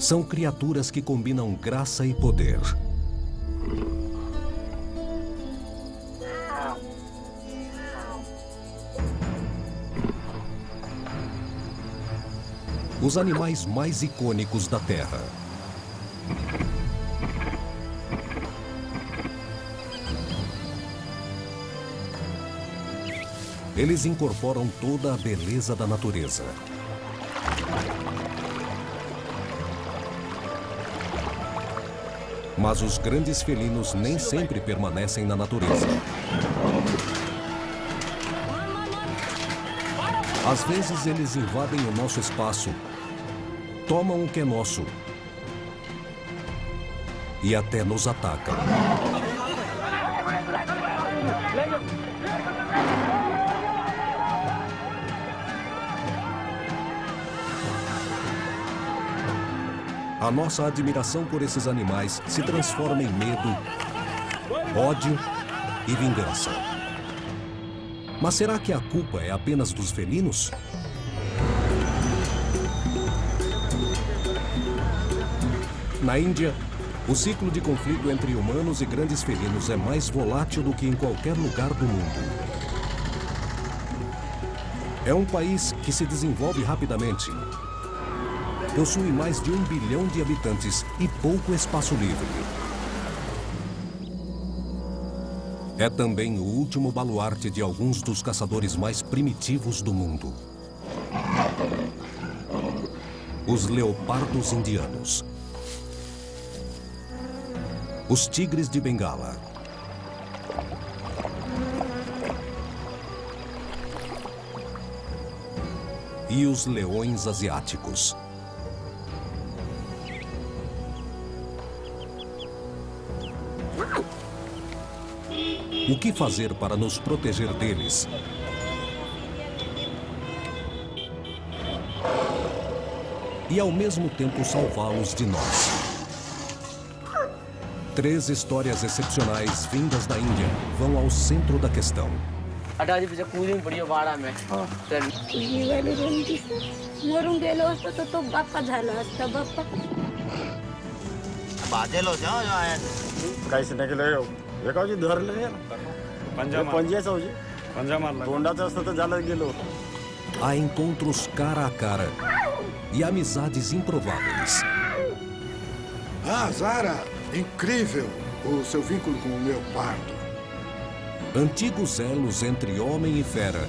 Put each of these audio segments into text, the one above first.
São criaturas que combinam graça e poder. Os animais mais icônicos da Terra. Eles incorporam toda a beleza da natureza. Mas os grandes felinos nem sempre permanecem na natureza. Às vezes eles invadem o nosso espaço, tomam o que é nosso e até nos atacam. A nossa admiração por esses animais se transforma em medo, ódio e vingança. Mas será que a culpa é apenas dos felinos? Na Índia, o ciclo de conflito entre humanos e grandes felinos é mais volátil do que em qualquer lugar do mundo. É um país que se desenvolve rapidamente. Possui mais de 1 bilhão de habitantes e pouco espaço livre. É também o último baluarte de alguns dos caçadores mais primitivos do mundo. Os leopardos indianos. Os tigres de Bengala. E os leões asiáticos. O que fazer para nos proteger deles? E ao mesmo tempo salvá-los de nós. 3 histórias excepcionais vindas da Índia vão ao centro da questão. Há encontros cara a cara e amizades improváveis. Ah, Zara! Incrível o seu vínculo com o leopardo. Antigos elos entre homem e fera.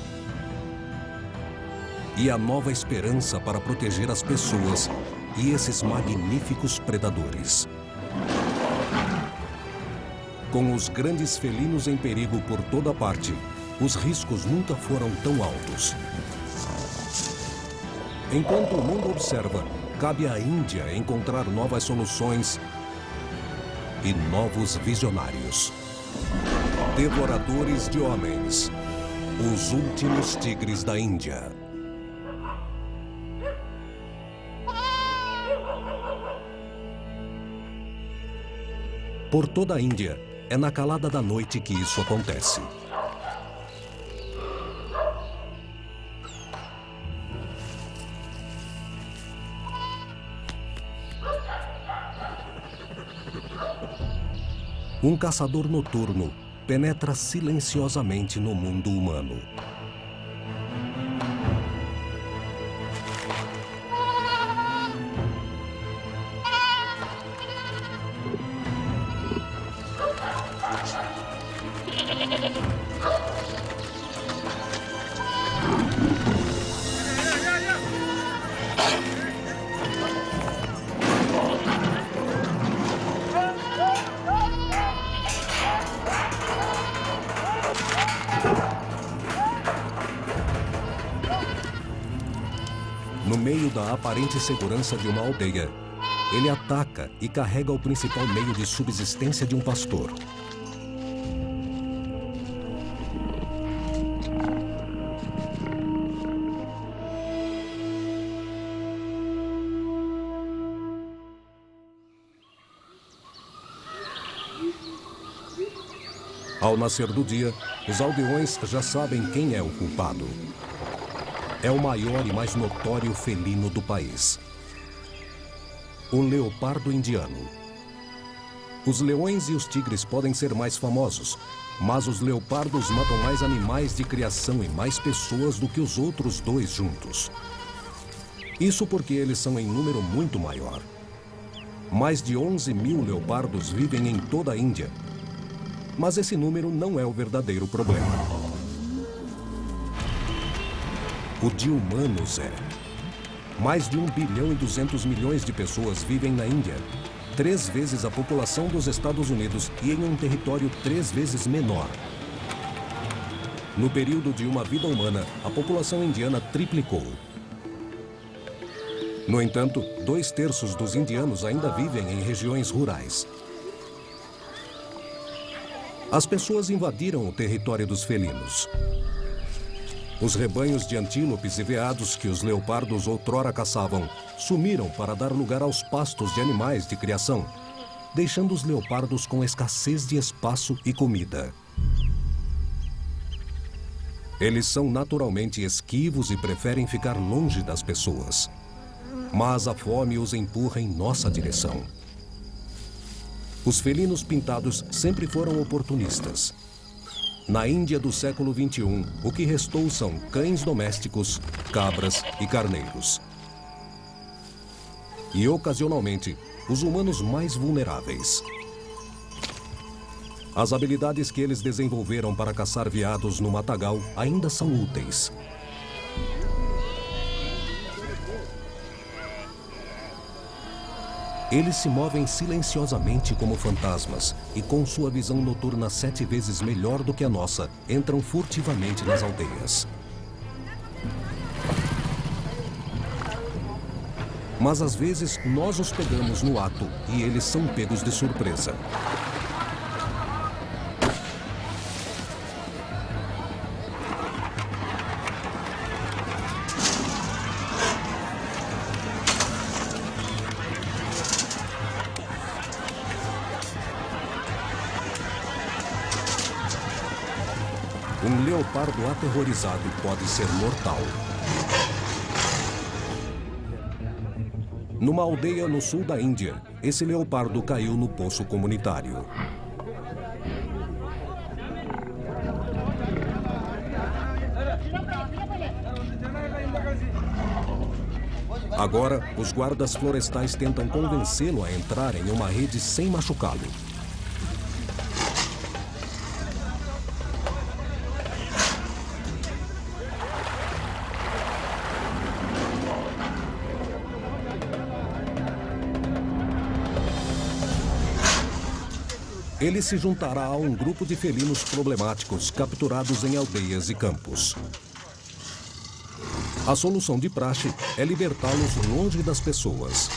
E a nova esperança para proteger as pessoas e esses magníficos predadores. Com os grandes felinos em perigo por toda parte, os riscos nunca foram tão altos. Enquanto o mundo observa, cabe à Índia encontrar novas soluções e novos visionários. Devoradores de homens. Os últimos tigres da Índia. Por toda a Índia, é na calada da noite que isso acontece. Um caçador noturno penetra silenciosamente no mundo humano. No meio da aparente segurança de uma aldeia, ele ataca e carrega o principal meio de subsistência de um pastor. Ao nascer do dia, os aldeões já sabem quem é o culpado. É o maior e mais notório felino do país. O leopardo indiano. Os leões e os tigres podem ser mais famosos, mas os leopardos matam mais animais de criação e mais pessoas do que os outros dois juntos. Isso porque eles são em número muito maior. Mais de 11.000 leopardos vivem em toda a Índia. Mas esse número não é o verdadeiro problema. O de humanos é. Mais de 1,2 bilhão de pessoas vivem na Índia, 3 vezes a população dos Estados Unidos e em um território 3 vezes menor. No período de uma vida humana, a população indiana triplicou. No entanto, 2/3 dos indianos ainda vivem em regiões rurais. As pessoas invadiram o território dos felinos. Os rebanhos de antílopes e veados que os leopardos outrora caçavam sumiram para dar lugar aos pastos de animais de criação, deixando os leopardos com escassez de espaço e comida. Eles são naturalmente esquivos e preferem ficar longe das pessoas. Mas a fome os empurra em nossa direção. Os felinos pintados sempre foram oportunistas. Na Índia do século XXI, o que restou são cães domésticos, cabras e carneiros. E, ocasionalmente, os humanos mais vulneráveis. As habilidades que eles desenvolveram para caçar veados no matagal ainda são úteis. Eles se movem silenciosamente como fantasmas e, com sua visão noturna 7 vezes melhor do que a nossa, entram furtivamente nas aldeias. Mas às vezes nós os pegamos no ato e eles são pegos de surpresa. Um leopardo aterrorizado pode ser mortal. Numa aldeia no sul da Índia, esse leopardo caiu no poço comunitário. Agora, os guardas florestais tentam convencê-lo a entrar em uma rede sem machucá-lo. Ele se juntará a um grupo de felinos problemáticos capturados em aldeias e campos. A solução de praxe é libertá-los longe das pessoas.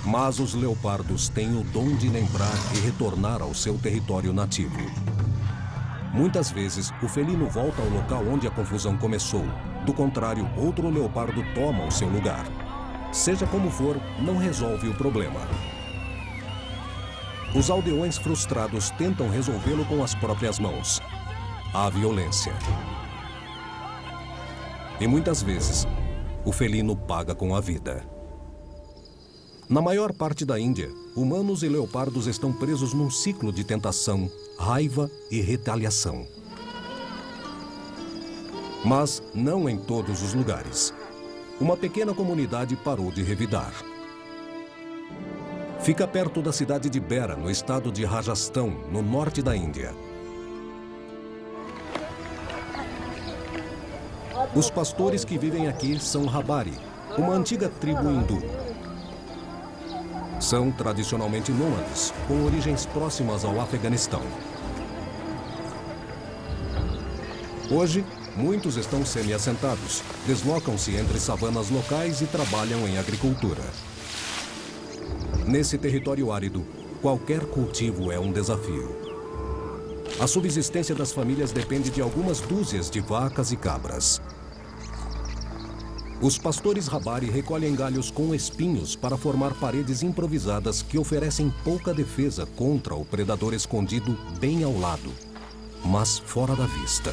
Mas os leopardos têm o dom de lembrar e retornar ao seu território nativo. Muitas vezes, o felino volta ao local onde a confusão começou. Do contrário, outro leopardo toma o seu lugar. Seja como for, não resolve o problema. Os aldeões frustrados tentam resolvê-lo com as próprias mãos. A violência. E muitas vezes, o felino paga com a vida. Na maior parte da Índia, humanos e leopardos estão presos num ciclo de tentação, raiva e retaliação. Mas não em todos os lugares. Uma pequena comunidade parou de revidar. Fica perto da cidade de Beara, no estado de Rajastão, no norte da Índia. Os pastores que vivem aqui são Rabari, uma antiga tribo hindu. São tradicionalmente nômades, com origens próximas ao Afeganistão. Hoje, muitos estão semi-assentados, deslocam-se entre savanas locais e trabalham em agricultura. Nesse território árido, qualquer cultivo é um desafio. A subsistência das famílias depende de algumas dúzias de vacas e cabras. Os pastores Rabari recolhem galhos com espinhos para formar paredes improvisadas que oferecem pouca defesa contra o predador escondido bem ao lado, mas fora da vista.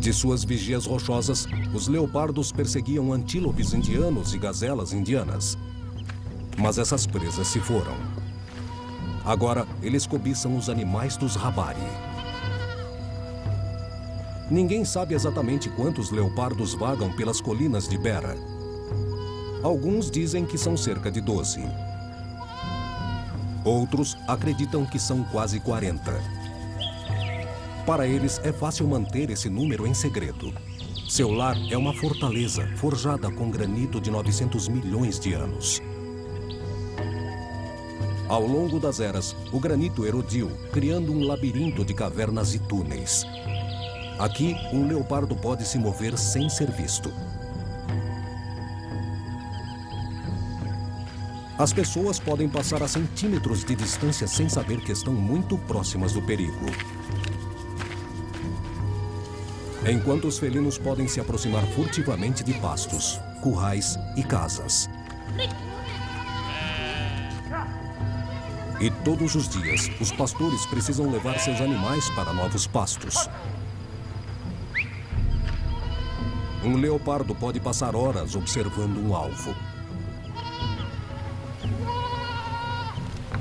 De suas vigias rochosas, os leopardos perseguiam antílopes indianos e gazelas indianas. Mas essas presas se foram. Agora, eles cobiçam os animais dos Rabari. Ninguém sabe exatamente quantos leopardos vagam pelas colinas de Bera. Alguns dizem que são cerca de 12. Outros acreditam que são quase 40. Para eles, é fácil manter esse número em segredo. Seu lar é uma fortaleza forjada com granito de 900 milhões de anos. Ao longo das eras, o granito erodiu, criando um labirinto de cavernas e túneis. Aqui, um leopardo pode se mover sem ser visto. As pessoas podem passar a centímetros de distância sem saber que estão muito próximas do perigo. Enquanto os felinos podem se aproximar furtivamente de pastos, currais e casas. E todos os dias, os pastores precisam levar seus animais para novos pastos. Um leopardo pode passar horas observando um alvo.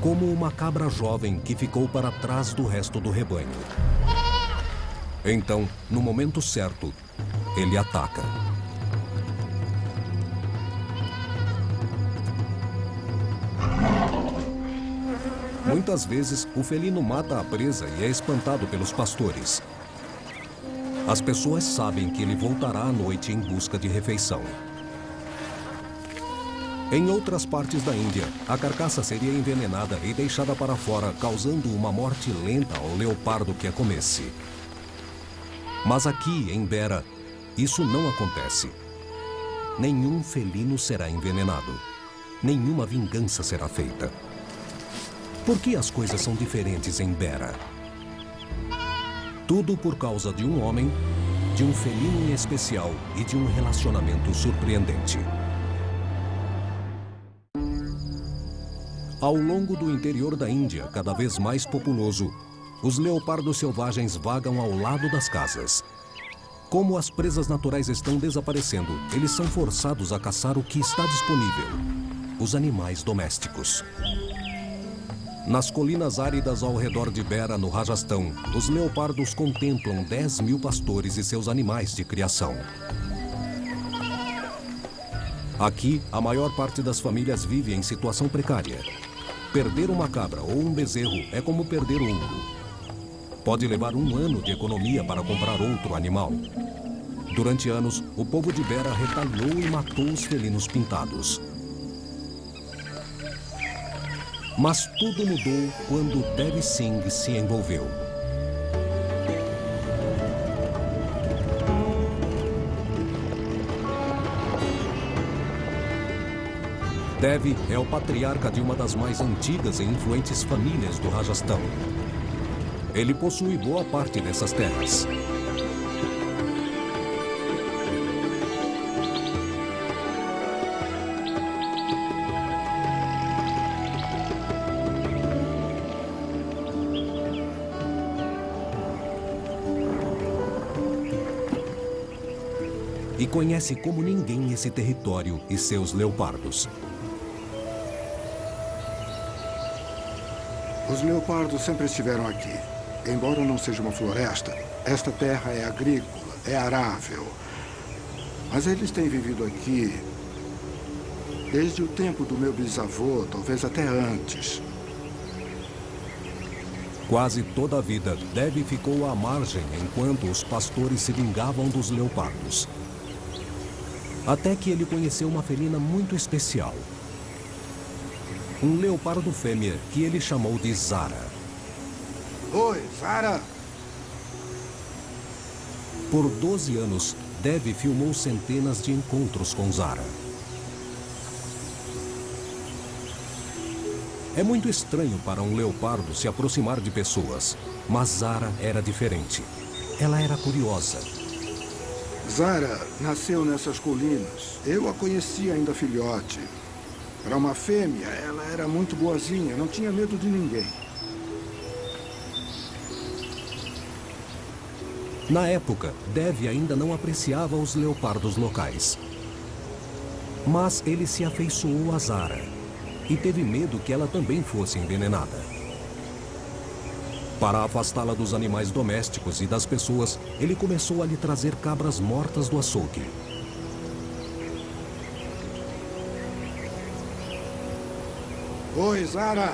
Como uma cabra jovem que ficou para trás do resto do rebanho. Então, no momento certo, ele ataca. Muitas vezes, o felino mata a presa e é espantado pelos pastores. As pessoas sabem que ele voltará à noite em busca de refeição. Em outras partes da Índia, a carcaça seria envenenada e deixada para fora, causando uma morte lenta ao leopardo que a comesse. Mas aqui, em Bera, isso não acontece. Nenhum felino será envenenado. Nenhuma vingança será feita. Por que as coisas são diferentes em Bera? Tudo por causa de um homem, de um felino em especial e de um relacionamento surpreendente. Ao longo do interior da Índia, cada vez mais populoso, os leopardos selvagens vagam ao lado das casas. Como as presas naturais estão desaparecendo, eles são forçados a caçar o que está disponível: os animais domésticos. Nas colinas áridas ao redor de Bera, no Rajastão, os leopardos contemplam 10 mil pastores e seus animais de criação. Aqui, a maior parte das famílias vive em situação precária. Perder uma cabra ou um bezerro é como perder ouro. Pode levar um ano de economia para comprar outro animal. Durante anos, o povo de Bera retalhou e matou os felinos pintados. Mas tudo mudou quando Devi Singh se envolveu. Devi é o patriarca de uma das mais antigas e influentes famílias do Rajastão. Ele possui boa parte dessas terras. E conhece como ninguém esse território e seus leopardos. Os leopardos sempre estiveram aqui. Embora não seja uma floresta, esta terra é agrícola, é arável. Mas eles têm vivido aqui desde o tempo do meu bisavô, talvez até antes. Quase toda a vida, Devi ficou à margem enquanto os pastores se vingavam dos leopardos. Até que ele conheceu uma felina muito especial. Um leopardo fêmea que ele chamou de Zara. Oi, Zara! Por 12 anos, Devi filmou centenas de encontros com Zara. É muito estranho para um leopardo se aproximar de pessoas, mas Zara era diferente. Ela era curiosa. Zara nasceu nessas colinas. Eu a conheci ainda filhote. Para uma fêmea, ela era muito boazinha, não tinha medo de ninguém. Na época, Dev ainda não apreciava os leopardos locais. Mas ele se afeiçoou a Zara e teve medo que ela também fosse envenenada. Para afastá-la dos animais domésticos e das pessoas, ele começou a lhe trazer cabras mortas do açougue. Oi, Zara!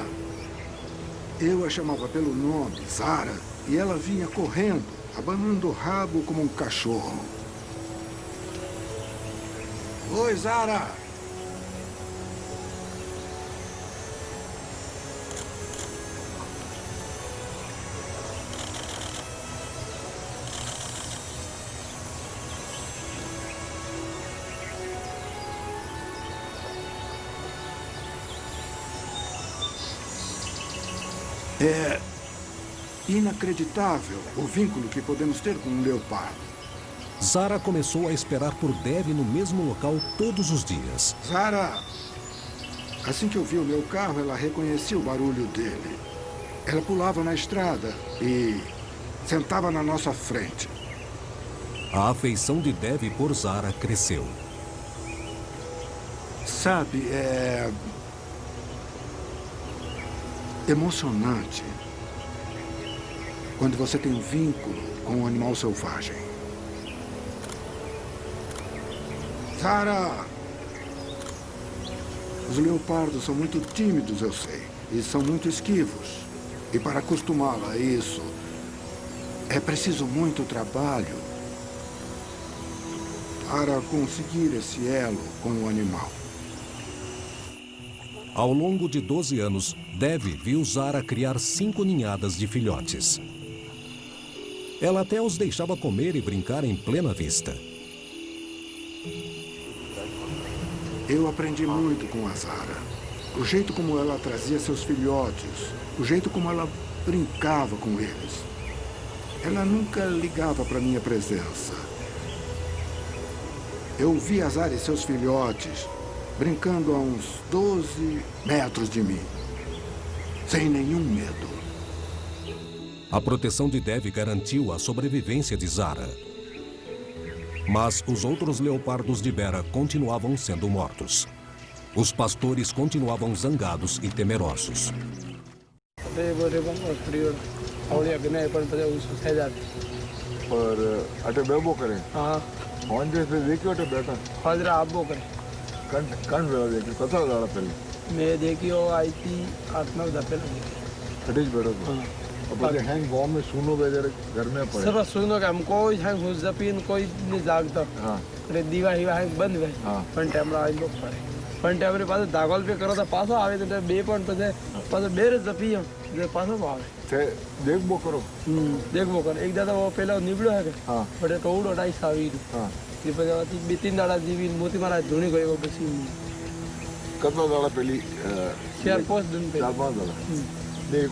Eu a chamava pelo nome, Zara, e ela vinha correndo, abanando o rabo como um cachorro. Oi, Zara! É inacreditável o vínculo que podemos ter com um leopardo. Zara começou a esperar por Dev no mesmo local todos os dias. Zara! Assim que ouviu o meu carro, ela reconhecia o barulho dele. Ela pulava na estrada e sentava na nossa frente. A afeição de Dev por Zara cresceu. Sabe, é emocionante quando você tem um vínculo com um animal selvagem. Zara! Os leopardos são muito tímidos, eu sei, e são muito esquivos. E para acostumá-la a isso, é preciso muito trabalho para conseguir esse elo com o animal. Ao longo de 12 anos, Dev viu Zara criar 5 ninhadas de filhotes. Ela até os deixava comer e brincar em plena vista. Eu aprendi muito com a Zara. O jeito como ela trazia seus filhotes, o jeito como ela brincava com eles. Ela nunca ligava para minha presença. Eu vi a Zara e seus filhotes brincando a uns 12 metros de mim, sem nenhum medo. A proteção de Dev garantiu a sobrevivência de Zara. Mas os outros leopardos de Bera continuavam sendo mortos. Os pastores continuavam zangados e temerosos.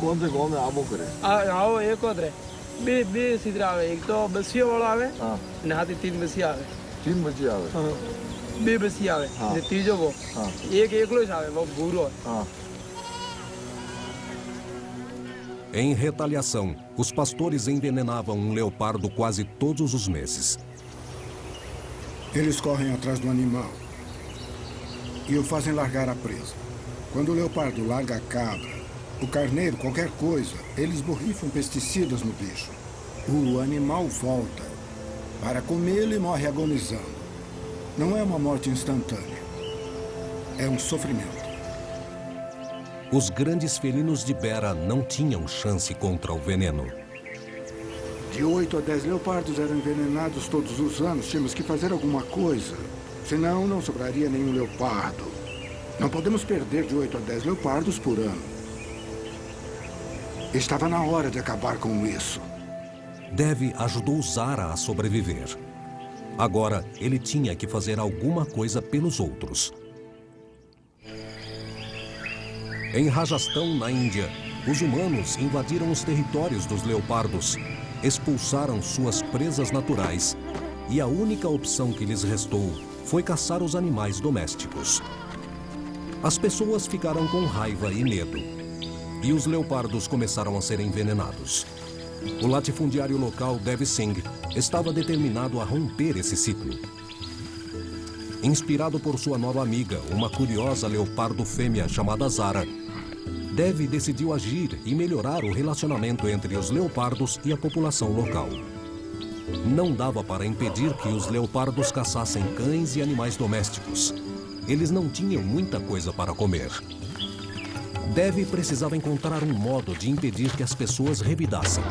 कौन से गांव में आबो करे आओ एक और है बे बे सीधरा आवे एक तो बसिया वाला आवे ने हाथी 3 बसिया आवे 3 बसिया आवे हां बे बसिया आवे ने तीजो वो एक एकलो ज आवे वो भूरो Em retaliação, os pastores envenenavam um leopardo quase todos os meses. Eles correm atrás do animal e o fazem largar a presa. Quando o leopardo larga a cabra, o carneiro, qualquer coisa, eles borrifam pesticidas no bicho. O animal volta para comê-lo e morre agonizando. Não é uma morte instantânea. É um sofrimento. Os grandes felinos de Bera não tinham chance contra o veneno. De 8 a 10 leopardos eram envenenados todos os anos. Tínhamos que fazer alguma coisa. Senão, não sobraria nenhum leopardo. Não podemos perder de 8 a 10 leopardos por ano. Estava na hora de acabar com isso. Dev ajudou Zara a sobreviver. Agora, ele tinha que fazer alguma coisa pelos outros. Em Rajastão, na Índia, os humanos invadiram os territórios dos leopardos, expulsaram suas presas naturais e a única opção que lhes restou foi caçar os animais domésticos. As pessoas ficaram com raiva e medo, e os leopardos começaram a ser envenenados. O latifundiário local Dev Singh estava determinado a romper esse ciclo. Inspirado por sua nova amiga, uma curiosa leopardo fêmea chamada Zara, Dev decidiu agir e melhorar o relacionamento entre os leopardos e a população local. Não dava para impedir que os leopardos caçassem cães e animais domésticos. Eles não tinham muita coisa para comer. Dev precisava encontrar um modo de impedir que as pessoas revidassem.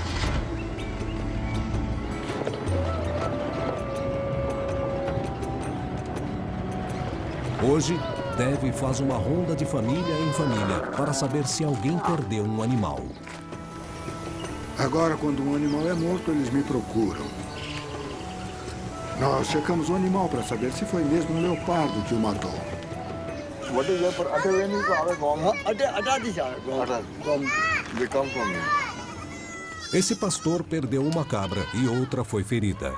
Hoje, Dev faz uma ronda de família em família para saber se alguém perdeu um animal. Agora, quando um animal é morto, eles me procuram. Nós checamos o animal para saber se foi mesmo um leopardo que o matou. Esse pastor perdeu uma cabra e outra foi ferida.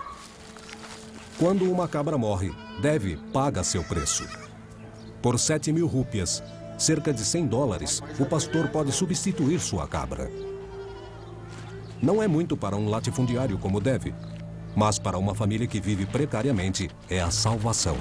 Quando uma cabra morre, Dev paga seu preço. Por 7.000 rúpias, cerca de $100, o pastor pode substituir sua cabra. Não é muito para um latifundiário como Dev, mas para uma família que vive precariamente, é a salvação.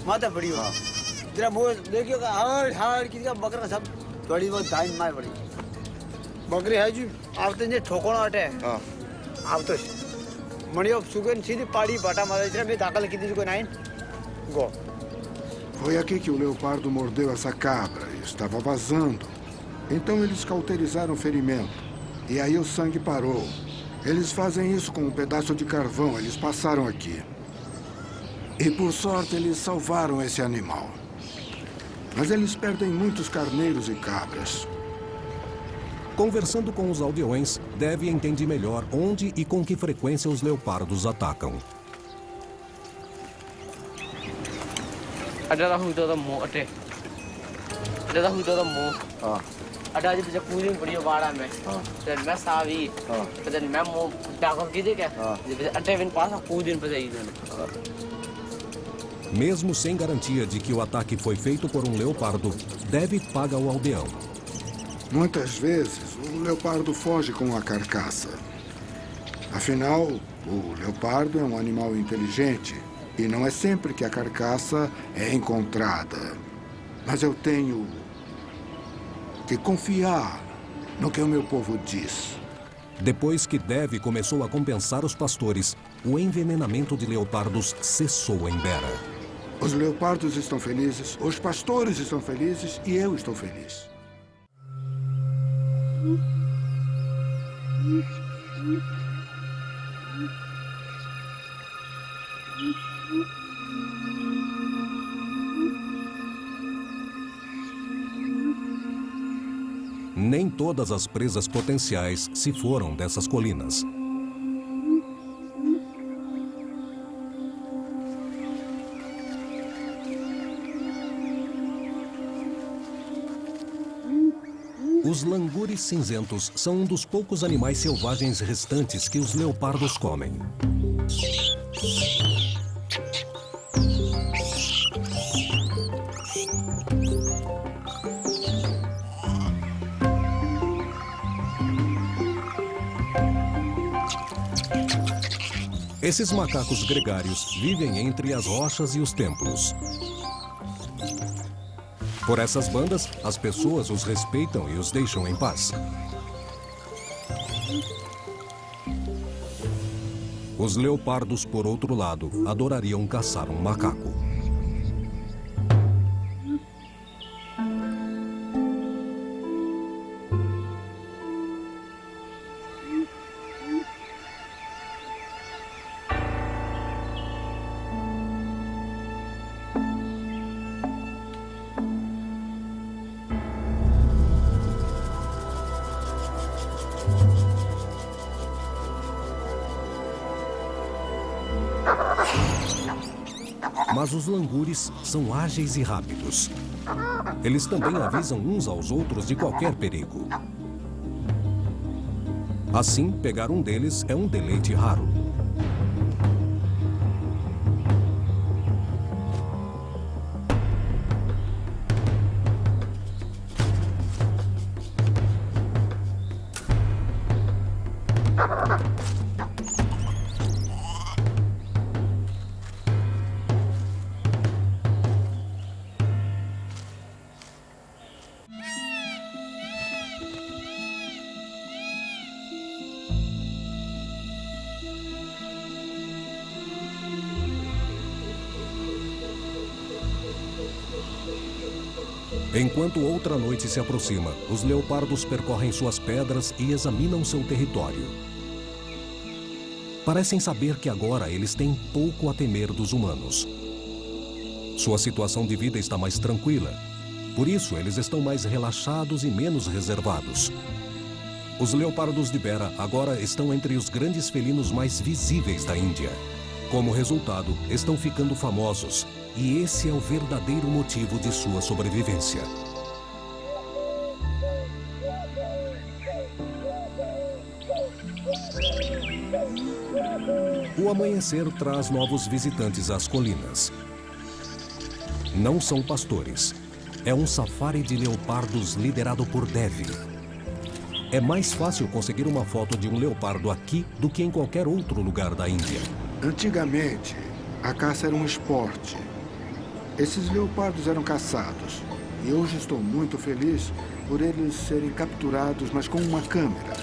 माता बड़ी हो जरा मोर देखियो का हाड़ हाड़ की का बकरा सब थोड़ी बहुत दाइन मार पड़ी बकरी है जी आप तो ये ठोकना हटे हां आप तो मणियो सुगन सीधी पाड़ी बाटा मार जरा मैं दाखल की दी को नाइन गो Foi aqui que o leopardo mordeu essa cabra e estava vazando. Então eles cauterizaram o ferimento. E aí o sangue parou. Eles fazem isso com um pedaço de carvão. Eles passaram aqui. E, por sorte, eles salvaram esse animal. Mas eles perdem muitos carneiros e cabras. Conversando com os aldeões, Dev entende melhor onde e com que frequência os leopardos atacam. Mesmo sem garantia de que o ataque foi feito por um leopardo, Dev paga o aldeão. Muitas vezes, o leopardo foge com a carcaça. Afinal, o leopardo é um animal inteligente e não é sempre que a carcaça é encontrada. Mas eu tenho que confiar no que o meu povo diz. Depois que Dev começou a compensar os pastores, o envenenamento de leopardos cessou em Beira. Os leopardos estão felizes, os pastores estão felizes e eu estou feliz. Nem todas as presas potenciais se foram dessas colinas. Os langures cinzentos são um dos poucos animais selvagens restantes que os leopardos comem. Esses macacos gregários vivem entre as rochas e os templos. Por essas bandas, as pessoas os respeitam e os deixam em paz. Os leopardos, por outro lado, adorariam caçar um macaco. Mas os langures são ágeis e rápidos. Eles também avisam uns aos outros de qualquer perigo. Assim, pegar um deles é um deleite raro. Enquanto outra noite se aproxima, os leopardos percorrem suas pedras e examinam seu território. Parecem saber que agora eles têm pouco a temer dos humanos. Sua situação de vida está mais tranquila. Por isso, eles estão mais relaxados e menos reservados. Os leopardos de Bera agora estão entre os grandes felinos mais visíveis da Índia. Como resultado, estão ficando famosos. E esse é o verdadeiro motivo de sua sobrevivência. O amanhecer traz novos visitantes às colinas. Não são pastores. É um safari de leopardos liderado por Devi. É mais fácil conseguir uma foto de um leopardo aqui do que em qualquer outro lugar da Índia. Antigamente, a caça era um esporte. Esses leopardos eram caçados. E hoje estou muito feliz por eles serem capturados, mas com uma câmera.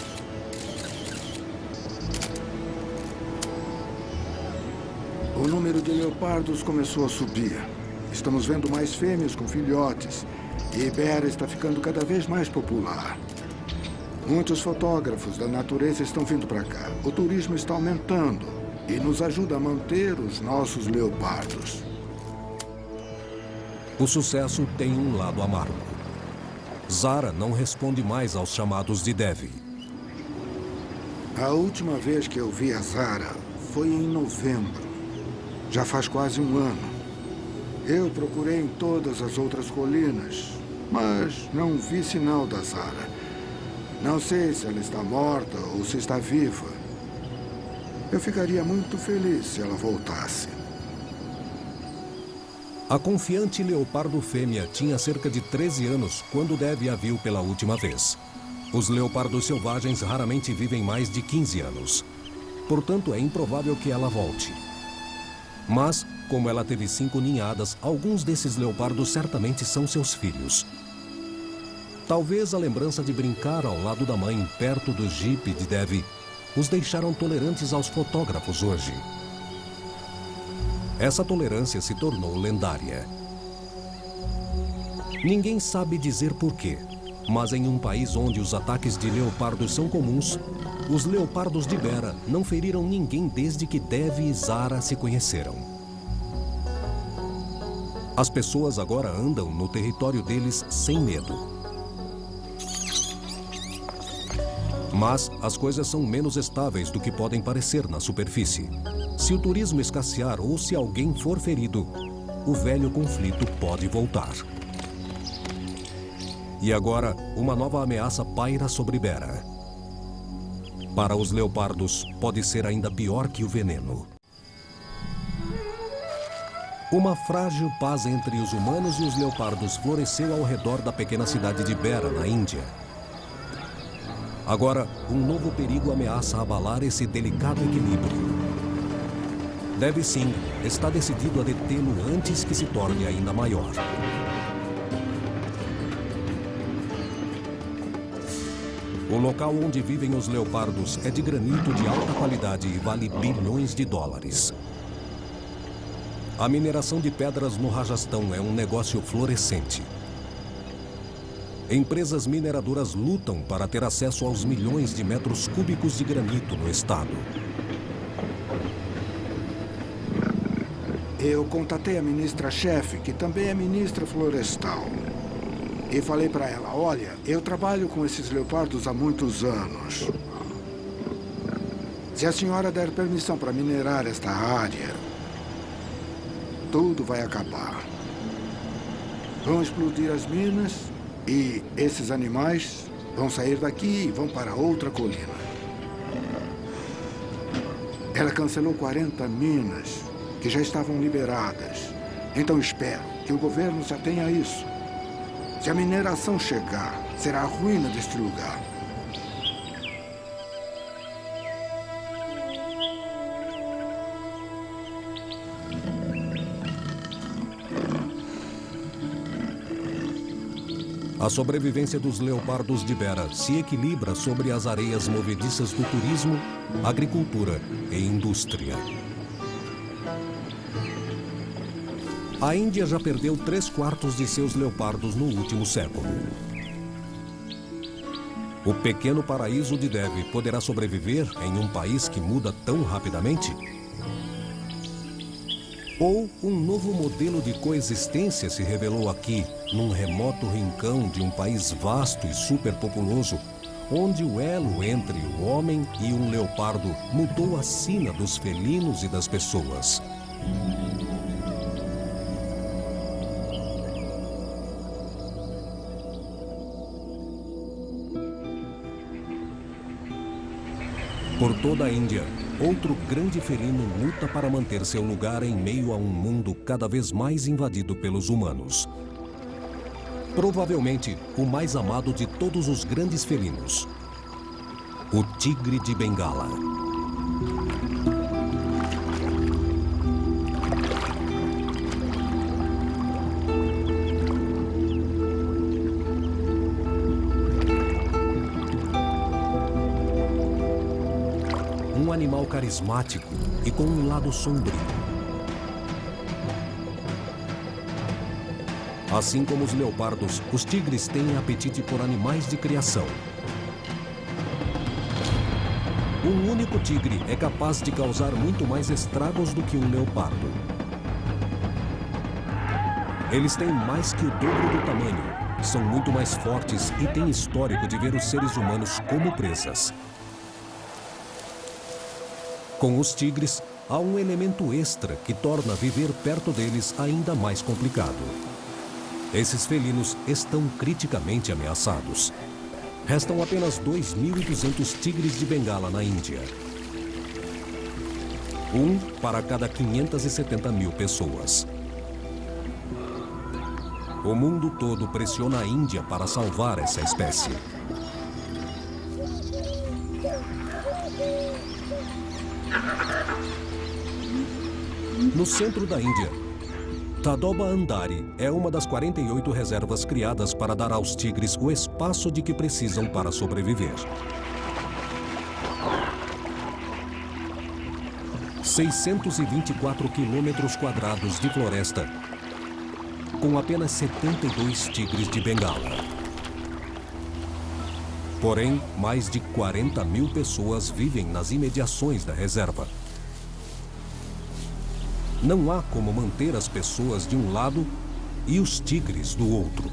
O número de leopardos começou a subir. Estamos vendo mais fêmeas com filhotes. E Bera está ficando cada vez mais popular. Muitos fotógrafos da natureza estão vindo para cá. O turismo está aumentando e nos ajuda a manter os nossos leopardos. O sucesso tem um lado amargo. Zara não responde mais aos chamados de Devi. A última vez que eu vi a Zara foi em novembro. Já faz quase um ano. Eu procurei em todas as outras colinas, mas não vi sinal da Zara. Não sei se ela está morta ou se está viva. Eu ficaria muito feliz se ela voltasse. A confiante leopardo fêmea tinha cerca de 13 anos quando Devi a viu pela última vez. Os leopardos selvagens raramente vivem mais de 15 anos. Portanto, é improvável que ela volte. Mas, como ela teve 5 ninhadas, alguns desses leopardos certamente são seus filhos. Talvez a lembrança de brincar ao lado da mãe, perto do jipe de Devi, os deixaram tolerantes aos fotógrafos hoje. Essa tolerância se tornou lendária. Ninguém sabe dizer porquê, mas em um país onde os ataques de leopardos são comuns, os leopardos de Bera não feriram ninguém desde que Devi e Zara se conheceram. As pessoas agora andam no território deles sem medo. Mas as coisas são menos estáveis do que podem parecer na superfície. Se o turismo escassear ou se alguém for ferido, o velho conflito pode voltar. E agora, uma nova ameaça paira sobre Bera. Para os leopardos, pode ser ainda pior que o veneno. Uma frágil paz entre os humanos e os leopardos floresceu ao redor da pequena cidade de Bera, na Índia. Agora, um novo perigo ameaça abalar esse delicado equilíbrio. Devi Singh está decidido a detê-lo antes que se torne ainda maior. O local onde vivem os leopardos é de granito de alta qualidade e vale bilhões de dólares. A mineração de pedras no Rajastão é um negócio florescente. Empresas mineradoras lutam para ter acesso aos milhões de metros cúbicos de granito no estado. Eu contatei a ministra-chefe, que também é ministra florestal. E falei para ela, olha, eu trabalho com esses leopardos há muitos anos. Se a senhora der permissão para minerar esta área, tudo vai acabar. Vão explodir as minas e esses animais vão sair daqui e vão para outra colina. Ela cancelou 40 minas que já estavam liberadas. Então espero que o governo se atenha a isso. Se a mineração chegar, será a ruína deste lugar. A sobrevivência dos leopardos de Bera se equilibra sobre as areias movediças do turismo, agricultura e indústria. A Índia já perdeu 3/4 de seus leopardos no último século. O pequeno paraíso de Devi poderá sobreviver em um país que muda tão rapidamente? Ou um novo modelo de coexistência se revelou aqui, num remoto rincão de um país vasto e superpopuloso, onde o elo entre o homem e um leopardo mudou a sina dos felinos e das pessoas. Por toda a Índia, outro grande felino luta para manter seu lugar em meio a um mundo cada vez mais invadido pelos humanos. Provavelmente o mais amado de todos os grandes felinos, o tigre de Bengala. Um animal carismático e com um lado sombrio. Assim como os leopardos, os tigres têm apetite por animais de criação. Um único tigre é capaz de causar muito mais estragos do que um leopardo. Eles têm mais que o dobro do tamanho, são muito mais fortes e têm histórico de ver os seres humanos como presas. Com os tigres, há um elemento extra que torna viver perto deles ainda mais complicado. Esses felinos estão criticamente ameaçados. Restam apenas 2.200 tigres de Bengala na Índia. Um para cada 570 mil pessoas. O mundo todo pressiona a Índia para salvar essa espécie. No centro da Índia, Tadoba Andhari é uma das 48 reservas criadas para dar aos tigres o espaço de que precisam para sobreviver. 624 quilômetros quadrados de floresta, com apenas 72 tigres de Bengala. Porém, mais de 40 mil pessoas vivem nas imediações da reserva. Não há como manter as pessoas de um lado e os tigres do outro.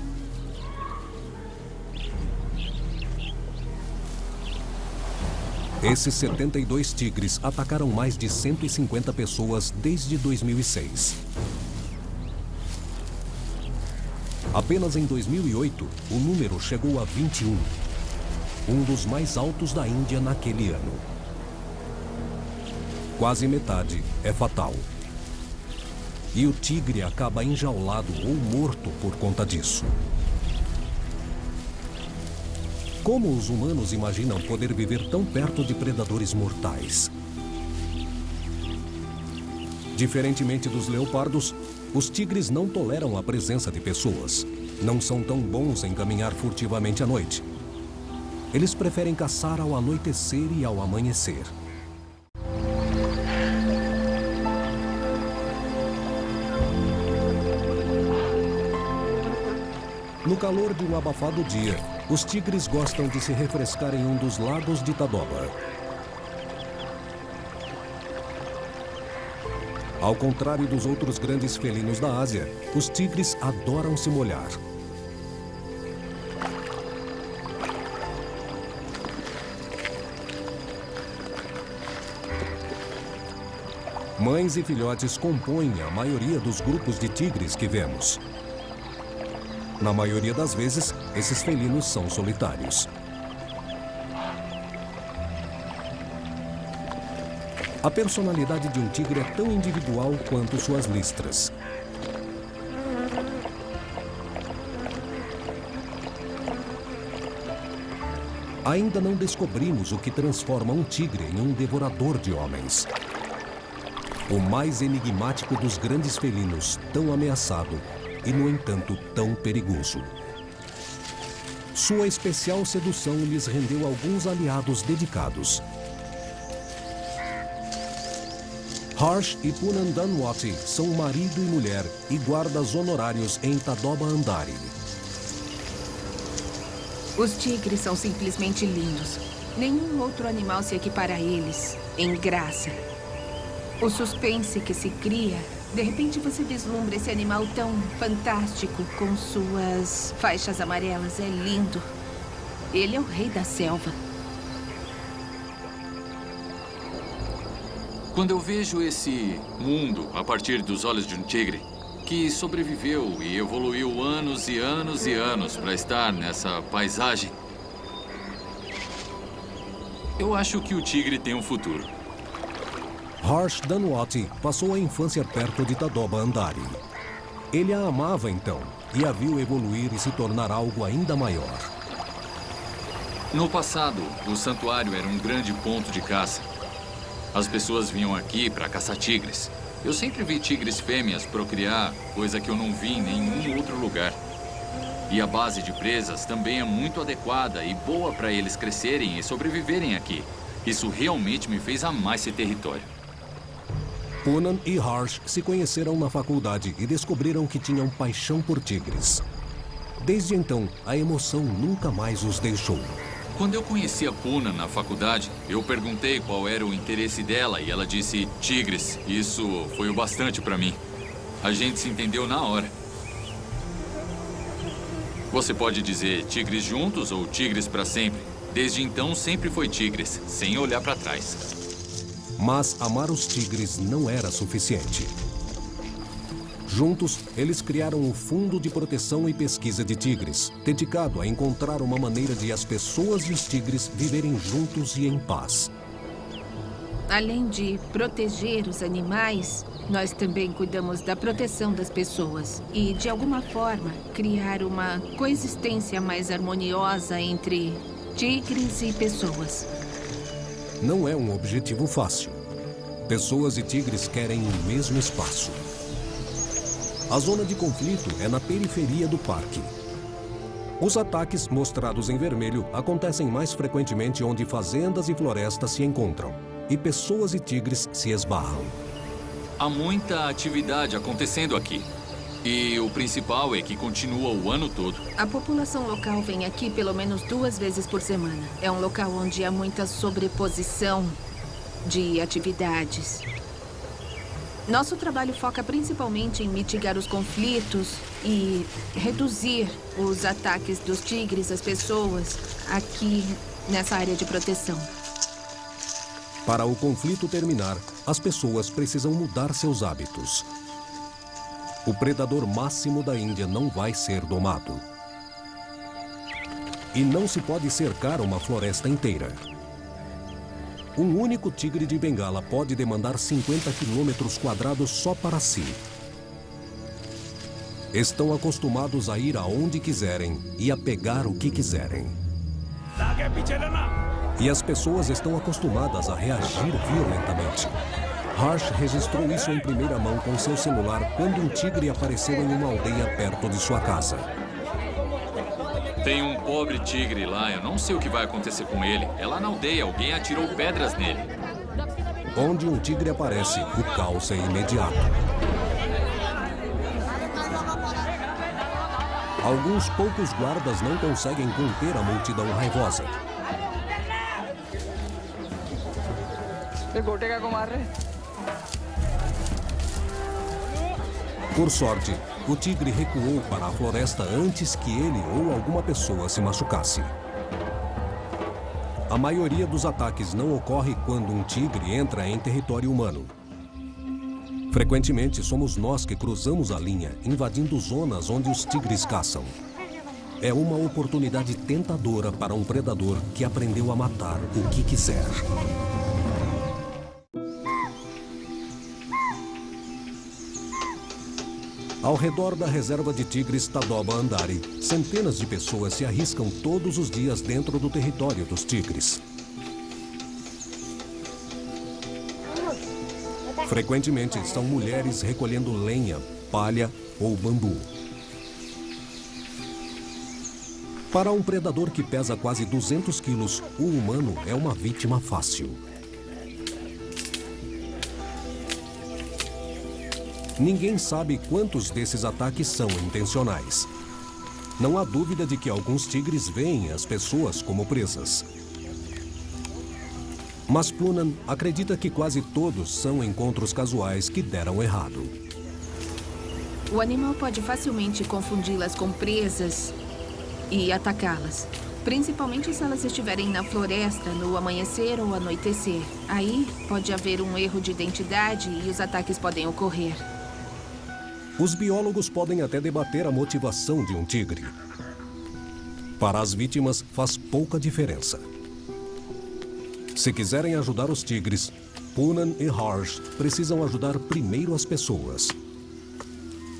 Esses 72 tigres atacaram mais de 150 pessoas desde 2006. Apenas em 2008, o número chegou a 21, um dos mais altos da Índia naquele ano. Quase metade é fatal. E o tigre acaba enjaulado ou morto por conta disso. Como os humanos imaginam poder viver tão perto de predadores mortais? Diferentemente dos leopardos, os tigres não toleram a presença de pessoas. Não são tão bons em caminhar furtivamente à noite. Eles preferem caçar ao anoitecer e ao amanhecer. No calor de um abafado dia, os tigres gostam de se refrescar em um dos lagos de Tadoba. Ao contrário dos outros grandes felinos da Ásia, os tigres adoram se molhar. Mães e filhotes compõem a maioria dos grupos de tigres que vemos. Na maioria das vezes, esses felinos são solitários. A personalidade de um tigre é tão individual quanto suas listras. Ainda não descobrimos o que transforma um tigre em um devorador de homens. O mais enigmático dos grandes felinos, tão ameaçado e, no entanto, tão perigoso. Sua especial sedução lhes rendeu alguns aliados dedicados. Harsh e Poonan Dunwati são marido e mulher e guardas honorários em Tadoba Andari. Os tigres são simplesmente lindos. Nenhum outro animal se equipara a eles em graça. O suspense que se cria, de repente você vislumbra esse animal tão fantástico com suas faixas amarelas. É lindo. Ele é o rei da selva. Quando eu vejo esse mundo a partir dos olhos de um tigre, que sobreviveu e evoluiu anos e anos e anos para estar nessa paisagem, eu acho que o tigre tem um futuro. Harsh Dunwati passou a infância perto de Tadoba Andari. Ele a amava então e a viu evoluir e se tornar algo ainda maior. No passado, o santuário era um grande ponto de caça. As pessoas vinham aqui para caçar tigres. Eu sempre vi tigres fêmeas procriar, coisa que eu não vi em nenhum outro lugar. E a base de presas também é muito adequada e boa para eles crescerem e sobreviverem aqui. Isso realmente me fez amar esse território. Poonan e Harsh se conheceram na faculdade e descobriram que tinham paixão por tigres. Desde então, a emoção nunca mais os deixou. Quando eu conheci a Poonan na faculdade, eu perguntei qual era o interesse dela e ela disse tigres. Isso foi o bastante para mim. A gente se entendeu na hora. Você pode dizer tigres juntos ou tigres para sempre. Desde então, sempre foi tigres, sem olhar para trás. Mas amar os tigres não era suficiente. Juntos, eles criaram o Fundo de Proteção e Pesquisa de Tigres, dedicado a encontrar uma maneira de as pessoas e os tigres viverem juntos e em paz. Além de proteger os animais, nós também cuidamos da proteção das pessoas e, de alguma forma, criar uma coexistência mais harmoniosa entre tigres e pessoas. Não é um objetivo fácil. Pessoas e tigres querem o mesmo espaço. A zona de conflito é na periferia do parque. Os ataques, mostrados em vermelho, acontecem mais frequentemente onde fazendas e florestas se encontram, e pessoas e tigres se esbarram. Há muita atividade acontecendo aqui. E o principal é que continua o ano todo. A população local vem aqui pelo menos 2 vezes por semana. É um local onde há muita sobreposição de atividades. Nosso trabalho foca principalmente em mitigar os conflitos e reduzir os ataques dos tigres às pessoas aqui nessa área de proteção. Para o conflito terminar, as pessoas precisam mudar seus hábitos. O predador máximo da Índia não vai ser domado. E não se pode cercar uma floresta inteira. Um único tigre de Bengala pode demandar 50 quilômetros quadrados só para si. Estão acostumados a ir aonde quiserem e a pegar o que quiserem. E as pessoas estão acostumadas a reagir violentamente. Harsh registrou isso em primeira mão com seu celular quando um tigre apareceu em uma aldeia perto de sua casa. Tem um pobre tigre lá, eu não sei o que vai acontecer com ele. É lá na aldeia, alguém atirou pedras nele. Onde um tigre aparece, o caos é imediato. Alguns poucos guardas não conseguem conter a multidão raivosa. Por sorte, o tigre recuou para a floresta antes que ele ou alguma pessoa se machucasse. A maioria dos ataques não ocorre quando um tigre entra em território humano. Frequentemente, somos nós que cruzamos a linha, invadindo zonas onde os tigres caçam. É uma oportunidade tentadora para um predador que aprendeu a matar o que quiser. Ao redor da reserva de tigres Tadoba Andari, centenas de pessoas se arriscam todos os dias dentro do território dos tigres. Frequentemente são mulheres recolhendo lenha, palha ou bambu. Para um predador que pesa quase 200 quilos, o humano é uma vítima fácil. Ninguém sabe quantos desses ataques são intencionais. Não há dúvida de que alguns tigres veem as pessoas como presas. Mas Poonan acredita que quase todos são encontros casuais que deram errado. O animal pode facilmente confundi-las com presas e atacá-las. Principalmente se elas estiverem na floresta, no amanhecer ou anoitecer. Aí pode haver um erro de identidade e os ataques podem ocorrer. Os biólogos podem até debater a motivação de um tigre. Para as vítimas, faz pouca diferença. Se quiserem ajudar os tigres, Poonan e Harsh precisam ajudar primeiro as pessoas.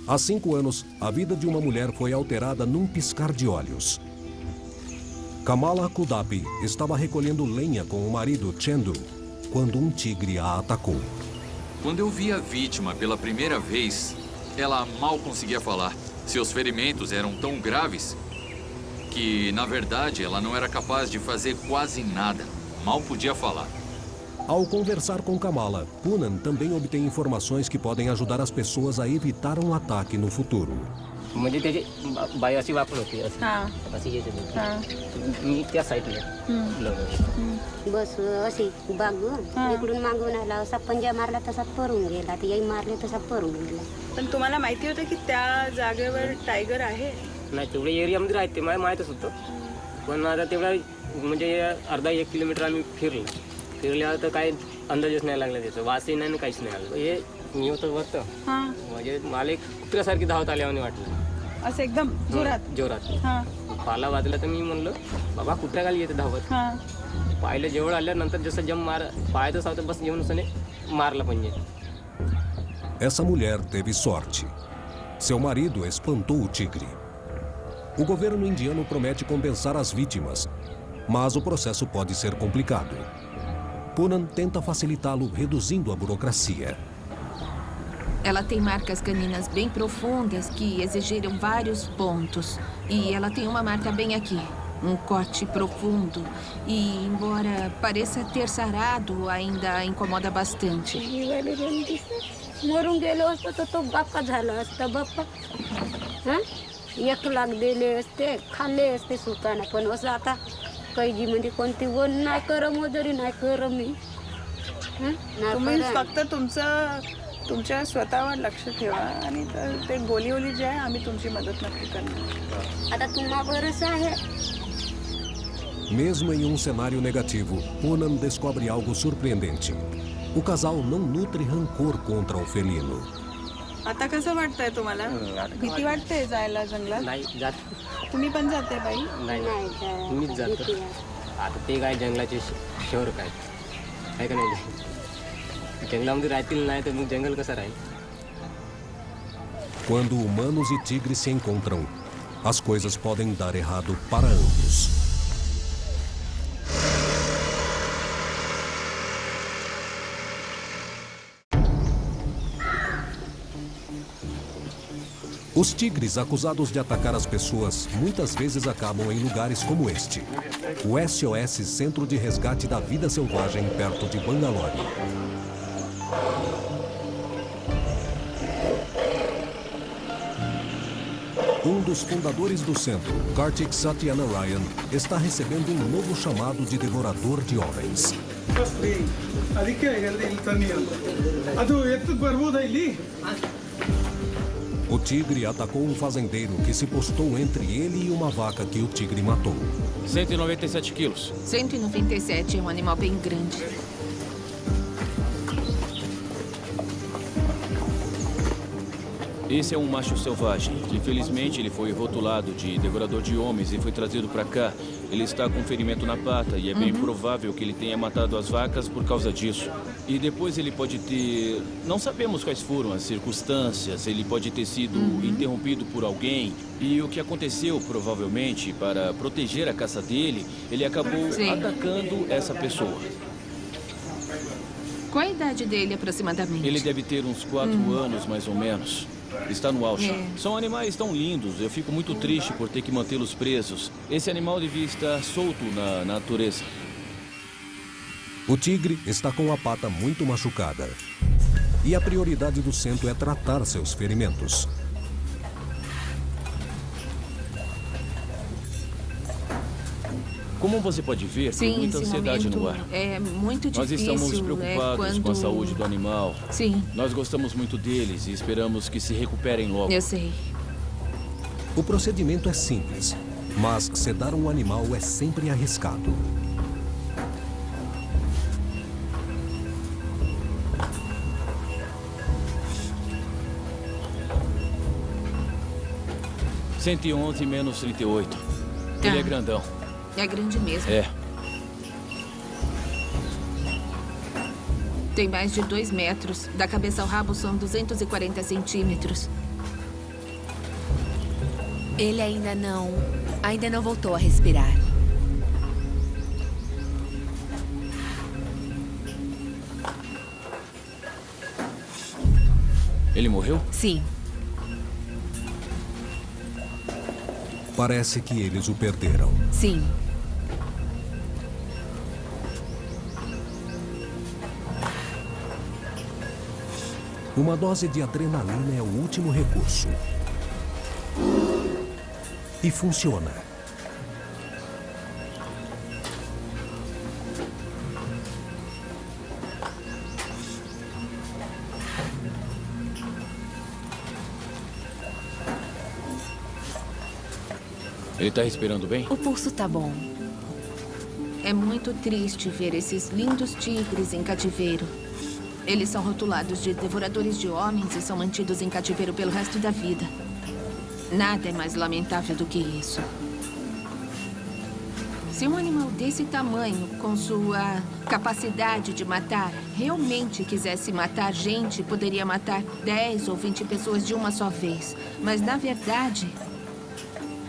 Há 5 anos, a vida de uma mulher foi alterada num piscar de olhos. Kamala Kudapi estava recolhendo lenha com o marido Chendu quando um tigre a atacou. Quando eu vi a vítima pela primeira vez, ela mal conseguia falar. Seus ferimentos eram tão graves que, na verdade, ela não era capaz de fazer quase nada. Mal podia falar. Ao conversar com Kamala, Poonan também obtém informações que podem ajudar as pessoas a evitar um ataque no futuro. पण तुम्हाला माहिती होतं की त्या जागेवर टायगर आहे? नाही, तेवढ्या एरियामध्ये राहते मला माहीतच होतं. पण आता तेवढा म्हणजे अर्धा 1 किलोमीटर आम्ही फिरल्यावर तर काही अंदाजच नाही लागला त्याचा. वासही नाही आणि काहीच नाही आलं. हे मी होतं वरतं. म्हणजे मला एक कुत्र्यासारखी धावत आल्यावानी वाटलं. असं एकदम जोरात. पाला वाजला तर मी म्हणलं बाबा कुत्र्या खाली येते धावत. पाहिलं जेवढं आल्यानंतर जसं जम पाहायचं होतं बस येऊन उसने मारला पंजे. Essa mulher teve sorte. Seu marido espantou o tigre. O governo indiano promete compensar as vítimas, mas o processo pode ser complicado. Poonan tenta facilitá-lo reduzindo a burocracia. Ela tem marcas caninas bem profundas que exigiram vários pontos. E ela tem uma marca bem aqui, um corte profundo. E, embora pareça ter sarado, ainda incomoda bastante. Maroon गेलो असतो तर तो बाप्पा झाला असता बाप्पा. 1 लाख दिले असते, खाल्ले असते सुताना. पण असं आता कैदीमध्ये कोणती वन नाही कर, मजुरी नाही कर मी. तुम्ही फक्त तुमच्या स्वतःवर लक्ष ठेवा आणि ते गोली जे आहे आम्ही तुमची मदत नक्की करणार. आता तुम्हा भरोसा आहे. Mesmo em um cenário negativo, Poonan descobre algo surpreendente. O casal não nutre rancor contra o felino. आता कसं वाटतंय तुम्हाला? भीती वाटते जायला जंगलात? नाही जात. तुम्ही पण जाते बाई? नाही, मीच जातो. आता ते काय जंगलाचे शहर काय आहे का नाही? जंगलामध्ये राहतील नाही तर मग जंगल कसं राहील? Quando humanos e tigres se encontram, as coisas podem dar errado para ambos. Os tigres acusados de atacar as pessoas muitas vezes acabam em lugares como este. O SOS Centro de Resgate da Vida Selvagem, perto de Bangalore. Um dos fundadores do centro, Kartik Satyanarayan, está recebendo um novo chamado de devorador de homens. O tigre atacou um fazendeiro que se postou entre ele e uma vaca que o tigre matou. 197 quilos. 197 é um animal bem grande. Esse é um macho selvagem. Infelizmente, ele foi rotulado de devorador de homens e foi trazido para cá. Ele está com ferimento na pata e é bem provável que ele tenha matado as vacas por causa disso. E depois ele pode ter... Não sabemos quais foram as circunstâncias. Ele pode ter sido interrompido por alguém. E o que aconteceu, provavelmente, para proteger a caça dele, ele acabou atacando essa pessoa. Qual a idade dele, aproximadamente? Ele deve ter uns 4 anos, mais ou menos. Está no auge. São animais tão lindos. Eu fico muito triste por ter que mantê-los presos. Esse animal devia estar solto na natureza. O tigre está com a pata muito machucada. E a prioridade do centro é tratar seus ferimentos. Como você pode ver, tem muita ansiedade no ar. É muito difícil. Nós estamos preocupados com a saúde do animal. Sim. Nós gostamos muito deles e esperamos que se recuperem logo. Eu sei. O procedimento é simples, mas sedar um animal é sempre arriscado. (111 menos 38). Ele é grandão. É grande mesmo. É. Tem mais de 2 metros. Da cabeça ao rabo são 240 centímetros. Ele ainda não voltou a respirar. Ele morreu? Sim. Parece que eles o perderam. Sim. Uma dose de adrenalina é o último recurso. E funciona. Ele está respirando bem? O pulso tá bom. É muito triste ver esses lindos tigres em cativeiro. Eles são rotulados de devoradores de homens e são mantidos em cativeiro pelo resto da vida. Nada é mais lamentável do que isso. Se um animal desse tamanho, com sua capacidade de matar, realmente quisesse matar gente, poderia matar 10 ou 20 pessoas de uma só vez. Mas, na verdade,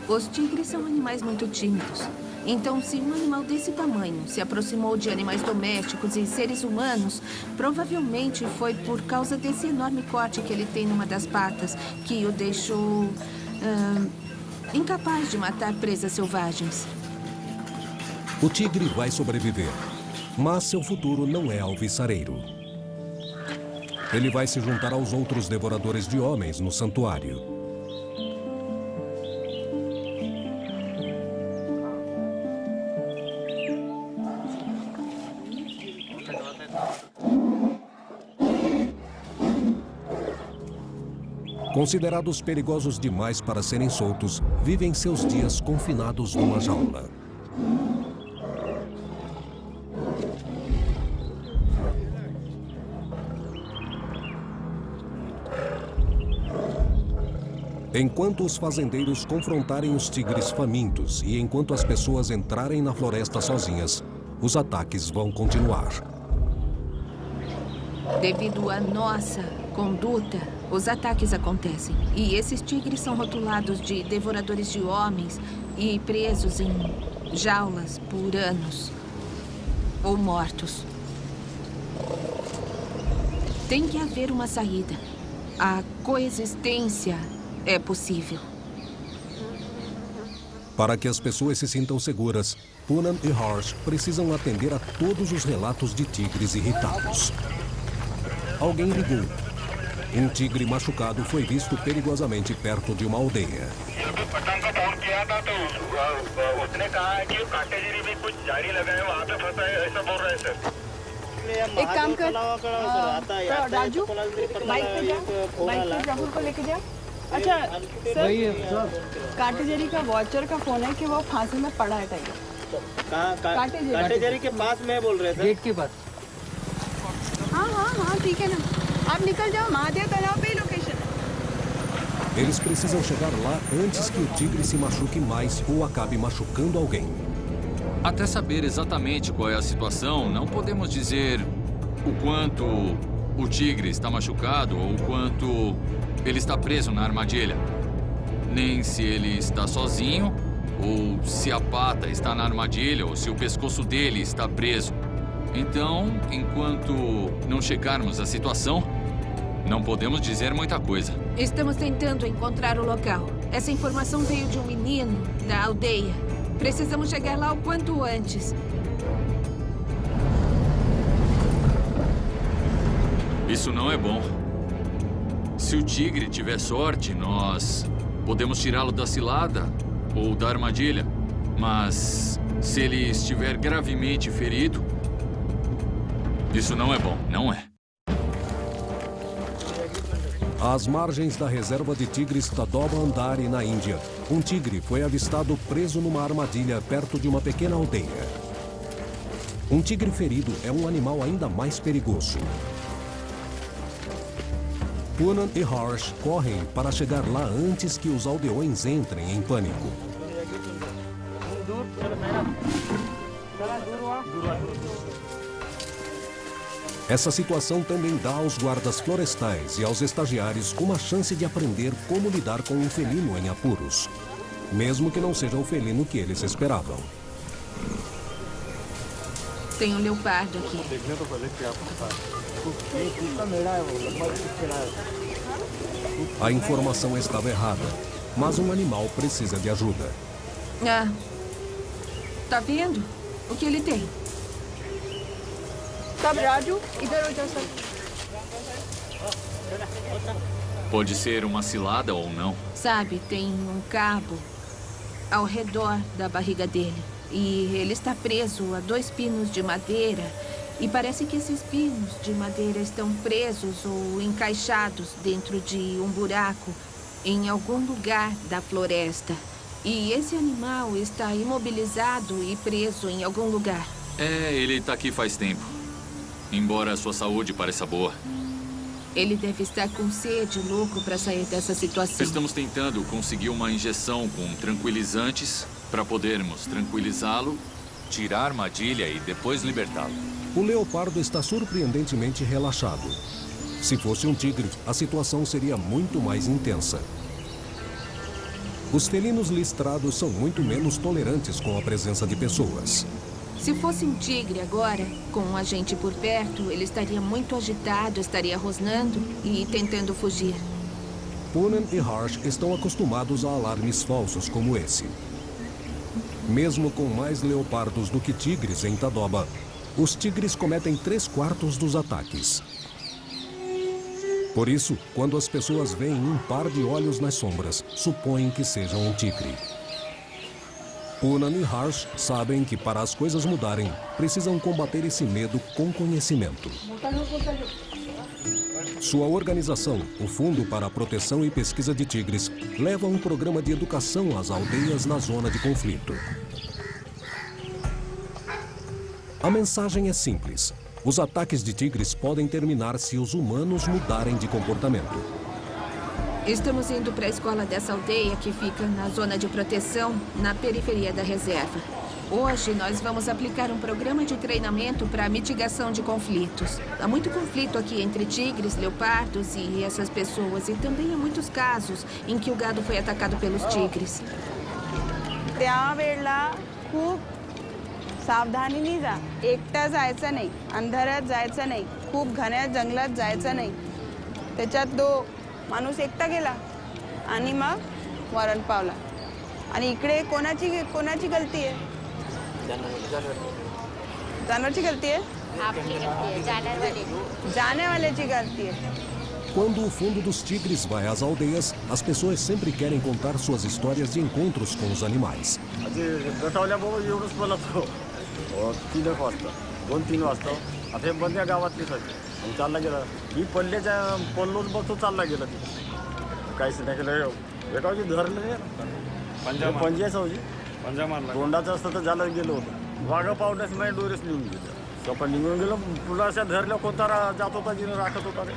os tigres são animais muito tímidos. Então, se um animal desse tamanho se aproximou de animais domésticos e seres humanos, provavelmente foi por causa desse enorme corte que ele tem numa das patas, que o deixou incapaz de matar presas selvagens. O tigre vai sobreviver, mas seu futuro não é alvissareiro. Ele vai se juntar aos outros devoradores de homens no santuário. Considerados perigosos demais para serem soltos, vivem seus dias confinados numa jaula. Enquanto os fazendeiros confrontarem os tigres famintos e enquanto as pessoas entrarem na floresta sozinhas, os ataques vão continuar. Devido à nossa conduta, os ataques acontecem. E esses tigres são rotulados de devoradores de homens e presos em jaulas por anos. Ou mortos. Tem que haver uma saída. A coexistência é possível. Para que as pessoas se sintam seguras, Punan e Harsh precisam atender a todos os relatos de tigres irritados. Alguém ligou. Um tigre machucado foi visto perigosamente perto de uma aldeia. एक काम कर राजू बाइक पे राहुल को लेके जा अच्छा सर काटेजरी का वॉचर का फोन है कि वो फांसी में पड़ा है टाइगर काटेजरी के पास में बोल रहे थे गेट के पास हाँ ठीक है ना आप निकल जाओ महादेव तालाब पे लोकेशन है Eles precisam chegar lá antes que o tigre se machuque mais ou acabe machucando alguém. Até saber exatamente qual é a situação, não podemos dizer o quanto o tigre está machucado ou o quanto ele está preso na armadilha. Nem se ele está sozinho, ou se a pata está na armadilha, ou se o pescoço dele está preso. Então, enquanto não checarmos a situação, não podemos dizer muita coisa. Estamos tentando encontrar o local. Essa informação veio de um menino da aldeia. Precisamos chegar lá o quanto antes. Isso não é bom. Se o tigre tiver sorte, nós podemos tirá-lo da cilada ou da armadilha. Mas se ele estiver gravemente ferido, isso não é bom, não é. Às margens da reserva de tigres Tadoba Andari, na Índia, um tigre foi avistado preso numa armadilha perto de uma pequena aldeia. Um tigre ferido é um animal ainda mais perigoso. Poonen e Harsh correm para chegar lá antes que os aldeões entrem em pânico. Essa situação também dá aos guardas florestais e aos estagiários uma chance de aprender como lidar com um felino em apuros, mesmo que não seja o felino que eles esperavam. Tem um leopardo aqui. A informação estava errada, mas um animal precisa de ajuda. Ah, tá vendo? O que ele tem? Pode ser uma cilada ou não. Sabe, tem um cabo ao redor da barriga dele. E ele está preso a 2 pinos de madeira. E parece que esses pinos de madeira estão presos ou encaixados dentro de um buraco em algum lugar da floresta. E esse animal está imobilizado e preso em algum lugar. Ele está aqui faz tempo. Embora a sua saúde pareça boa. Ele deve estar com sede, louco para sair dessa situação. Estamos tentando conseguir uma injeção com tranquilizantes para podermos tranquilizá-lo, tirar a armadilha e depois libertá-lo. O leopardo está surpreendentemente relaxado. Se fosse um tigre, a situação seria muito mais intensa. Os felinos listrados são muito menos tolerantes com a presença de pessoas. Se fosse um tigre agora, com um agente por perto, ele estaria muito agitado, estaria rosnando e tentando fugir. Poonen e Harsh estão acostumados a alarmes falsos como esse. Mesmo com mais leopardos do que tigres em Tadoba, os tigres cometem 3/4 dos ataques. Por isso, quando as pessoas veem um par de olhos nas sombras, supõem que sejam um tigre. Poonen e Harsh sabem que para as coisas mudarem, precisam combater esse medo com conhecimento. Sua organização, o Fundo para a Proteção e Pesquisa de Tigres, leva um programa de educação às aldeias na zona de conflito. A mensagem é simples. Os ataques de tigres podem terminar se os humanos mudarem de comportamento. Estamos indo para a escola dessa aldeia que fica na zona de proteção, na periferia da reserva. Hoje nós vamos aplicar um programa de treinamento para mitigação de conflitos. Há muito conflito aqui entre tigres, leopardos e essas pessoas. E também há muitos casos em que o gado foi atacado pelos tigres. सावधानीने जा एकटा जायचं नाही अंधारात जायचं नाही खूप घन्या जंगलात जायचं नाही त्याच्यात माणूस एकटा गेला आणि मग मरण पावला आणि इकडे कोणाची गलती आहे जानवरची गलती आहे जाने वाल्याची गलती आहे. Quando o Fundo dos Tigres vai às aldeias, as pessoas sempre querem contar suas histórias de encontros com os animais. 2-3 वाजता आता हे बंद गावातलीच आहे चालला गेला ही पल्लोच बघतो चालला गेला तिथे काहीच नाही केलं एकाची धरलं पंजा सावजी तोंडाचं असतं तर झालं गेलो होतं वाघा पावण्यास माझ्या डोरेच निघून गेलं सपा निघून गेलं पुन्हा अशा धरल्या कोणता जात होता जिने राखत होता रे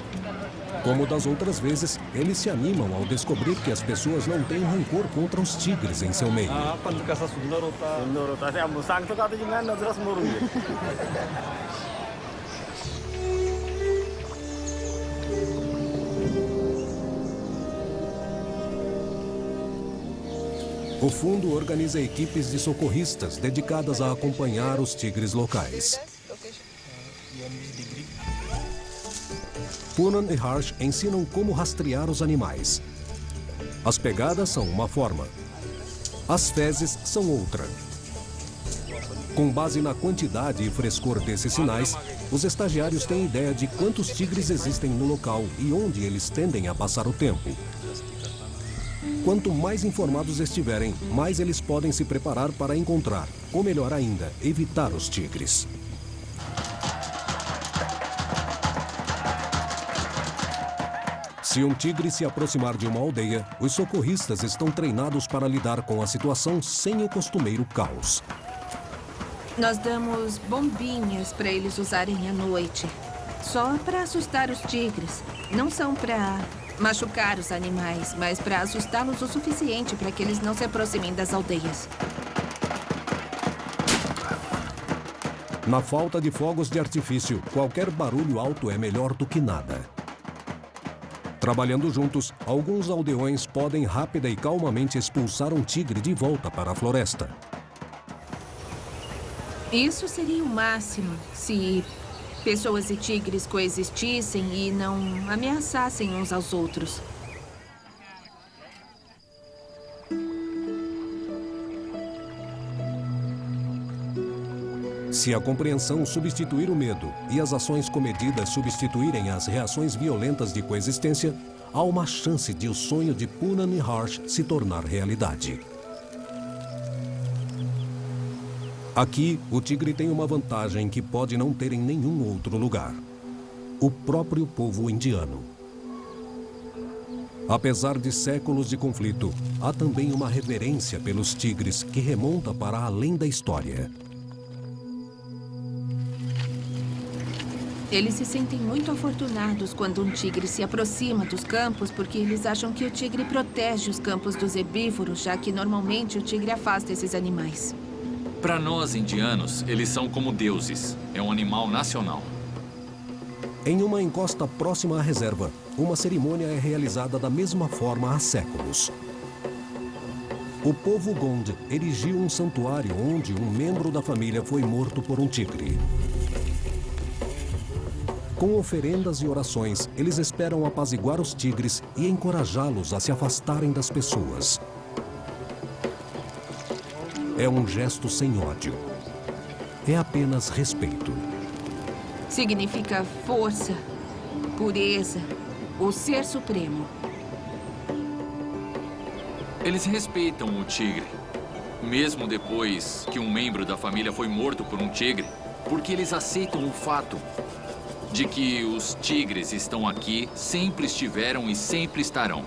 Como das outras vezes, eles se animam ao descobrir que as pessoas não têm rancor contra os tigres em seu meio. O fundo organiza equipes de socorristas dedicadas a acompanhar os tigres locais. Poonan e Harsh ensinam como rastrear os animais. As pegadas são uma forma. As fezes são outra. Com base na quantidade e frescor desses sinais, os estagiários têm ideia de quantos tigres existem no local e onde eles tendem a passar o tempo. Quanto mais informados estiverem, mais eles podem se preparar para encontrar, ou melhor ainda, evitar os tigres. Se um tigre se aproximar de uma aldeia, os socorristas estão treinados para lidar com a situação sem o costumeiro caos. Nós damos bombinhas para eles usarem à noite. Só para assustar os tigres. Não são para machucar os animais, mas para assustá-los o suficiente para que eles não se aproximem das aldeias. Na falta de fogos de artifício, qualquer barulho alto é melhor do que nada. Trabalhando juntos, alguns aldeões podem rápida e calmamente expulsar um tigre de volta para a floresta. Isso seria o máximo se pessoas e tigres coexistissem e não ameaçassem uns aos outros. Se a compreensão substituir o medo e as ações comedidas substituírem as reações violentas de coexistência, há uma chance de o sonho de Poonan e Harsh se tornar realidade. Aqui, o tigre tem uma vantagem que pode não ter em nenhum outro lugar: o próprio povo indiano. Apesar de séculos de conflito, há também uma reverência pelos tigres que remonta para além da história. Eles se sentem muito afortunados quando um tigre se aproxima dos campos porque eles acham que o tigre protege os campos dos herbívoros, já que normalmente o tigre afasta esses animais. Para nós, indianos, eles são como deuses. É um animal nacional. Em uma encosta próxima à reserva, uma cerimônia é realizada da mesma forma há séculos. O povo Gond erigiu um santuário onde um membro da família foi morto por um tigre. Com oferendas e orações, eles esperam apaziguar os tigres e encorajá-los a se afastarem das pessoas. É um gesto sem ódio. É apenas respeito. Significa força, pureza, o ser supremo. Eles respeitam o tigre, mesmo depois que um membro da família foi morto por um tigre, porque eles aceitam o fato de que os tigres estão aqui, sempre estiveram e sempre estarão.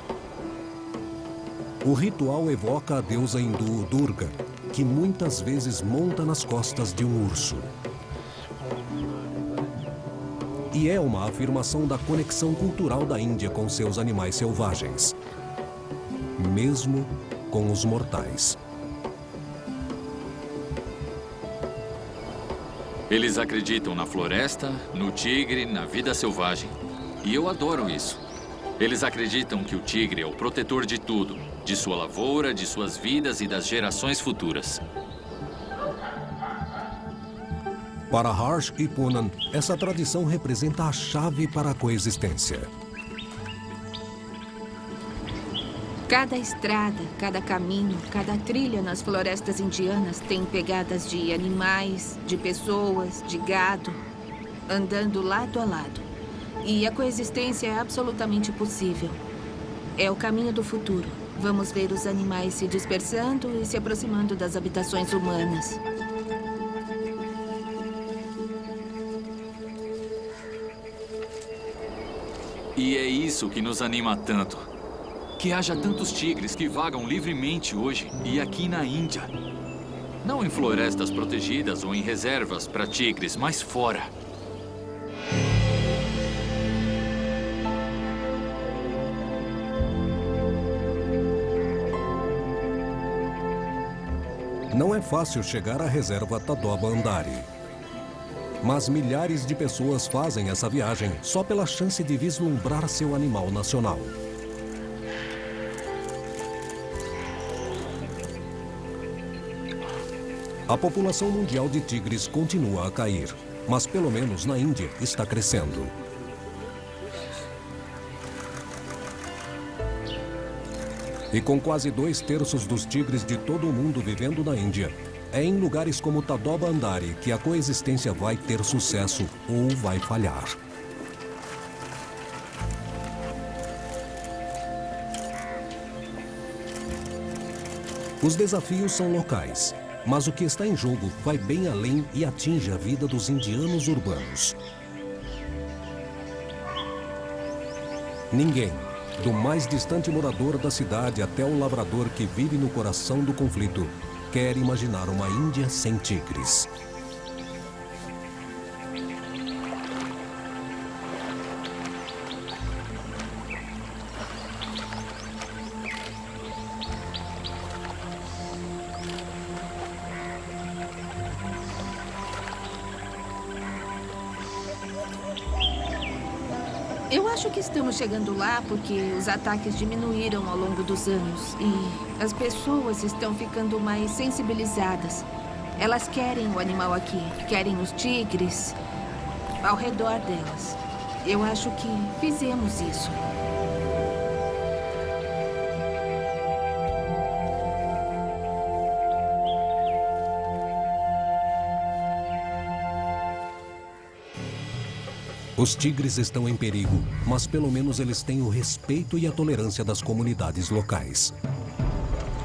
O ritual evoca a deusa hindu Durga, que muitas vezes monta nas costas de um urso. E é uma afirmação da conexão cultural da Índia com seus animais selvagens, mesmo com os mortais. Eles acreditam na floresta, no tigre, na vida selvagem. E eu adoro isso. Eles acreditam que o tigre é o protetor de tudo, de sua lavoura, de suas vidas e das gerações futuras. Para Harsh e Poonan, essa tradição representa a chave para a coexistência. Cada estrada, cada caminho, cada trilha nas florestas indianas tem pegadas de animais, de pessoas, de gado, andando lado a lado. E a coexistência é absolutamente possível. É o caminho do futuro. Vamos ver os animais se dispersando e se aproximando das habitações humanas. E é isso que nos anima tanto. Que haja tantos tigres que vagam livremente hoje e aqui na Índia. Não em florestas protegidas ou em reservas para tigres, mas fora. Não é fácil chegar à reserva Tadoba Andari. Mas milhares de pessoas fazem essa viagem só pela chance de vislumbrar seu animal nacional. A população mundial de tigres continua a cair, mas pelo menos na Índia está crescendo. E com quase 2/3 dos tigres de todo o mundo vivendo na Índia, é em lugares como Tadoba Andari que a coexistência vai ter sucesso ou vai falhar. Os desafios são locais, mas o que está em jogo vai bem além e atinge a vida dos indianos urbanos. Ninguém, do mais distante morador da cidade até o lavrador que vive no coração do conflito, quer imaginar uma Índia sem tigres. Eu acho que estamos chegando lá porque os ataques diminuíram ao longo dos anos e as pessoas estão ficando mais sensibilizadas. Elas querem o animal aqui, querem os tigres ao redor delas. Eu acho que fizemos isso. Os tigres estão em perigo, mas pelo menos eles têm o respeito e a tolerância das comunidades locais.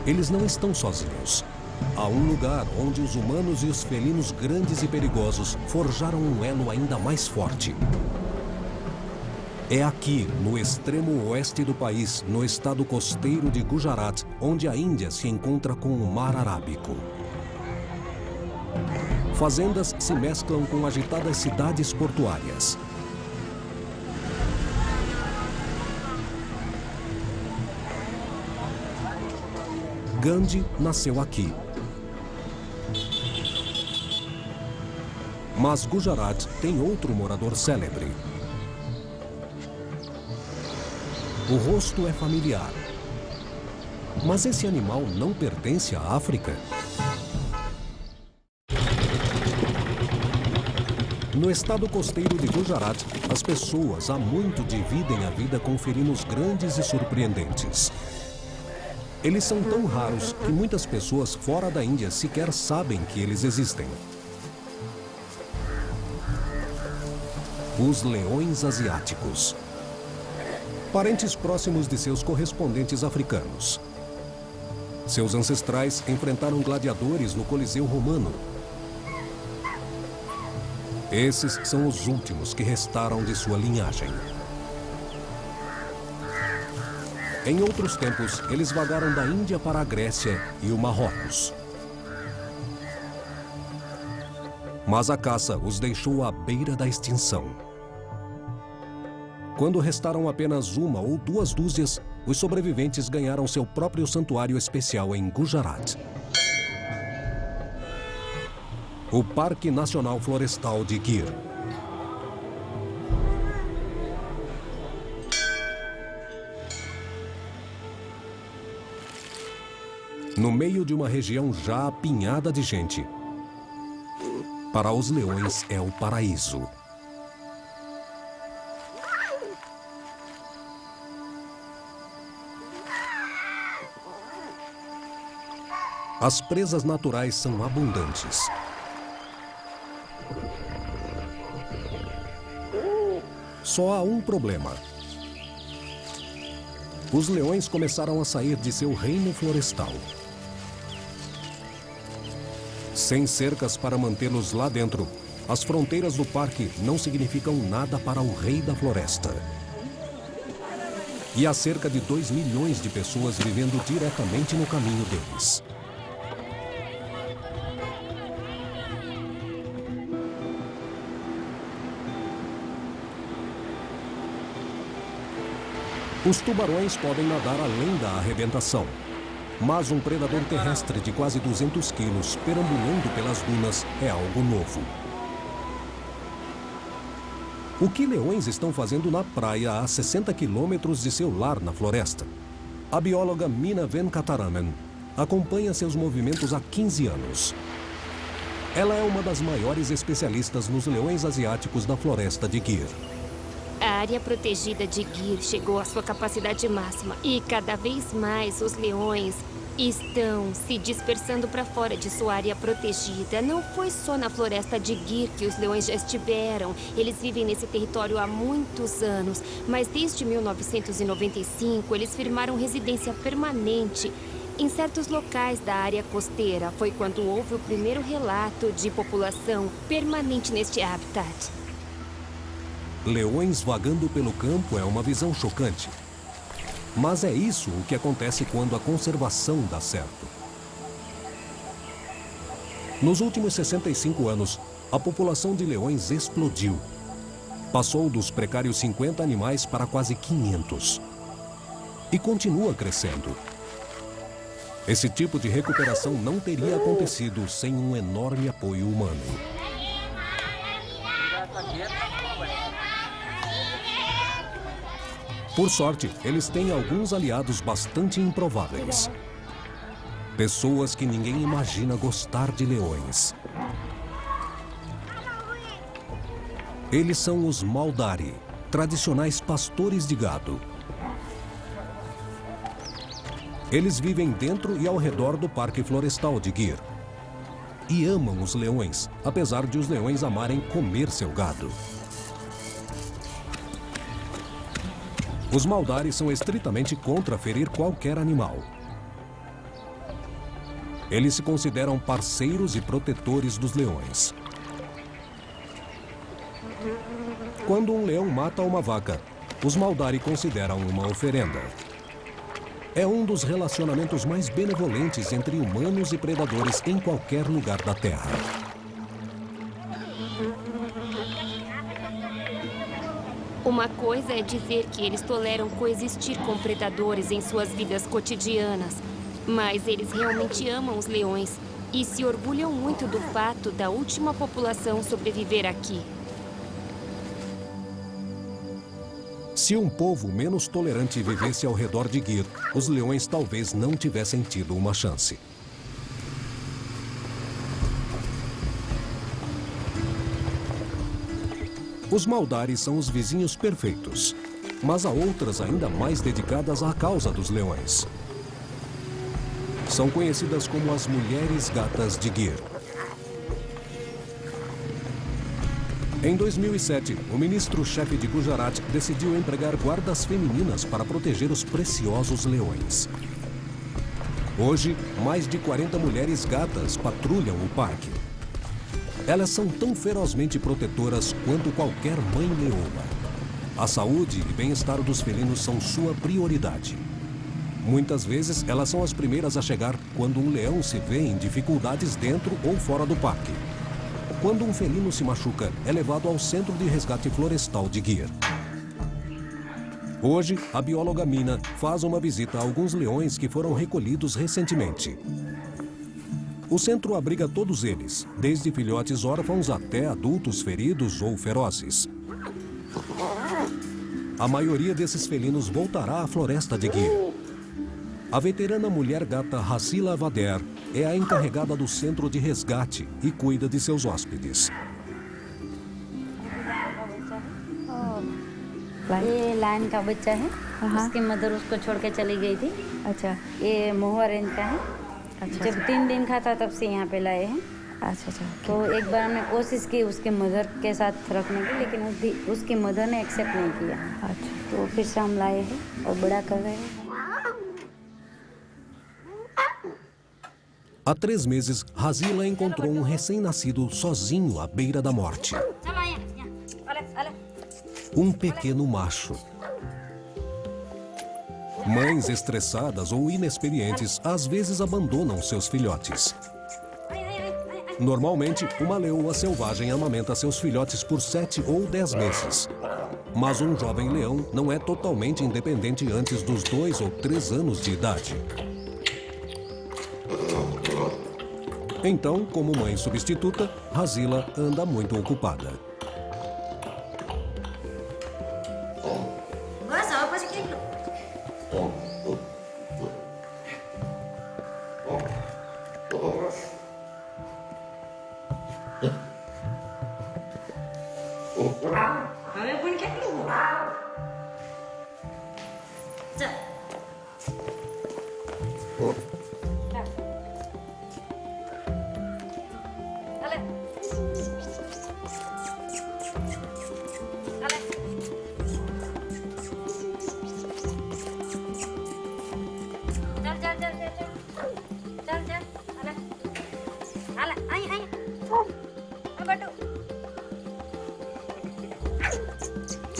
Eles não estão sozinhos. Há um lugar onde os humanos e os felinos grandes e perigosos forjaram um elo ainda mais forte. É aqui, no extremo oeste do país, no estado costeiro de Gujarat, onde a Índia se encontra com o Mar Arábico. Fazendas se mesclam com agitadas cidades portuárias. Gandhi nasceu aqui. Mas Gujarat tem outro morador célebre. O rosto é familiar. Mas esse animal não pertence à África? No estado costeiro de Gujarat, as pessoas há muito dividem a vida com felinos grandes e surpreendentes. Eles são tão raros que muitas pessoas fora da Índia sequer sabem que eles existem. Os leões asiáticos. Parentes próximos de seus correspondentes africanos. Seus ancestrais enfrentaram gladiadores no Coliseu Romano. Esses são os últimos que restaram de sua linhagem. Em outros tempos, eles vagaram da Índia para a Grécia e o Marrocos. Mas a caça os deixou à beira da extinção. Quando restaram apenas 1 ou 2 dúzias, os sobreviventes ganharam seu próprio santuário especial em Gujarat. O Parque Nacional Florestal de Gir. No meio de uma região já apinhada de gente, para os leões é o paraíso. As presas naturais são abundantes. Só há um problema. Os leões começaram a sair de seu reino florestal. Sem cercas para mantê-los lá dentro, as fronteiras do parque não significam nada para o rei da floresta. E há cerca de 2 milhões de pessoas vivendo diretamente no caminho deles. Os tubarões podem nadar além da arrebentação. Mas um predador terrestre de quase 200 quilos perambulando pelas dunas é algo novo. O que leões estão fazendo na praia a 60 quilômetros de seu lar na floresta? A bióloga Minna Venkataraman acompanha seus movimentos há 15 anos. Ela é uma das maiores especialistas nos leões asiáticos da floresta de Gir. A área protegida de Gir chegou à sua capacidade máxima e cada vez mais os leões estão se dispersando para fora de sua área protegida. Não foi só na floresta de Gir que os leões já estiveram. Eles vivem nesse território há muitos anos, mas desde 1995 eles firmaram residência permanente em certos locais da área costeira. Foi quando houve o primeiro relato de população permanente neste habitat. Leões vagando pelo campo é uma visão chocante. Mas é isso o que acontece quando a conservação dá certo. Nos últimos 65 anos, a população de leões explodiu. Passou dos precários 50 animais para quase 500. E continua crescendo. Esse tipo de recuperação não teria acontecido sem um enorme apoio humano. Por sorte, eles têm alguns aliados bastante improváveis. Pessoas que ninguém imagina gostar de leões. Eles são os Maudari, tradicionais pastores de gado. Eles vivem dentro e ao redor do Parque Florestal de Gir. E amam os leões, apesar de os leões amarem comer seu gado. Os Maudari são estritamente contra ferir qualquer animal. Eles se consideram parceiros e protetores dos leões. Quando um leão mata uma vaca, os Maudari consideram uma oferenda. É um dos relacionamentos mais benevolentes entre humanos e predadores em qualquer lugar da Terra. Uma coisa é dizer que eles toleram coexistir com predadores em suas vidas cotidianas, mas eles realmente amam os leões e se orgulham muito do fato da última população sobreviver aqui. Se um povo menos tolerante vivesse ao redor de Gir, os leões talvez não tivessem tido uma chance. Os Maudari são os vizinhos perfeitos, mas há outras ainda mais dedicadas à causa dos leões. São conhecidas como as mulheres gatas de Gir. Em 2007, o ministro-chefe de Gujarat decidiu empregar guardas femininas para proteger os preciosos leões. Hoje, mais de 40 mulheres gatas patrulham o parque. Elas são tão ferozmente protetoras quanto qualquer mãe leoa. A saúde e bem-estar dos felinos são sua prioridade. Muitas vezes, elas são as primeiras a chegar quando um leão se vê em dificuldades dentro ou fora do parque. Quando um felino se machuca, é levado ao Centro de Resgate Florestal de Gir. Hoje, a bióloga Minna faz uma visita a alguns leões que foram recolhidos recentemente. O centro abriga todos eles, desde filhotes órfãos até adultos feridos ou ferozes. A maioria desses felinos voltará à floresta de Gir. A veterana mulher gata Hasila Vader é a encarregada do centro de resgate e cuida de seus hóspedes. ये लायन का बच्चा है, उसकी मदर उसको छोड़ के चली गई थी। अच्छा, ये मोहर रेंज का है। अच्छा, जब 3 दिन का था तब से यहाँ पे लाए हैं। अच्छा अच्छा। तो एक बार हमने कोशिश की उसके मदर के साथ रखने की, लेकिन उसकी मदर ने एक्सेप्ट नहीं किया। अच्छा, तो फिर से हम लाए हैं और बड़ा कर रहे हैं। Há 3 meses, Hasila encontrou um recém-nascido sozinho à beira da morte. Um pequeno macho. Mães estressadas ou inexperientes às vezes abandonam seus filhotes. Normalmente, uma leoa selvagem amamenta seus filhotes por 7 ou 10 meses. Mas um jovem leão não é totalmente independente antes dos 2 ou 3 anos de idade. Então, como mãe substituta, Hazila anda muito ocupada.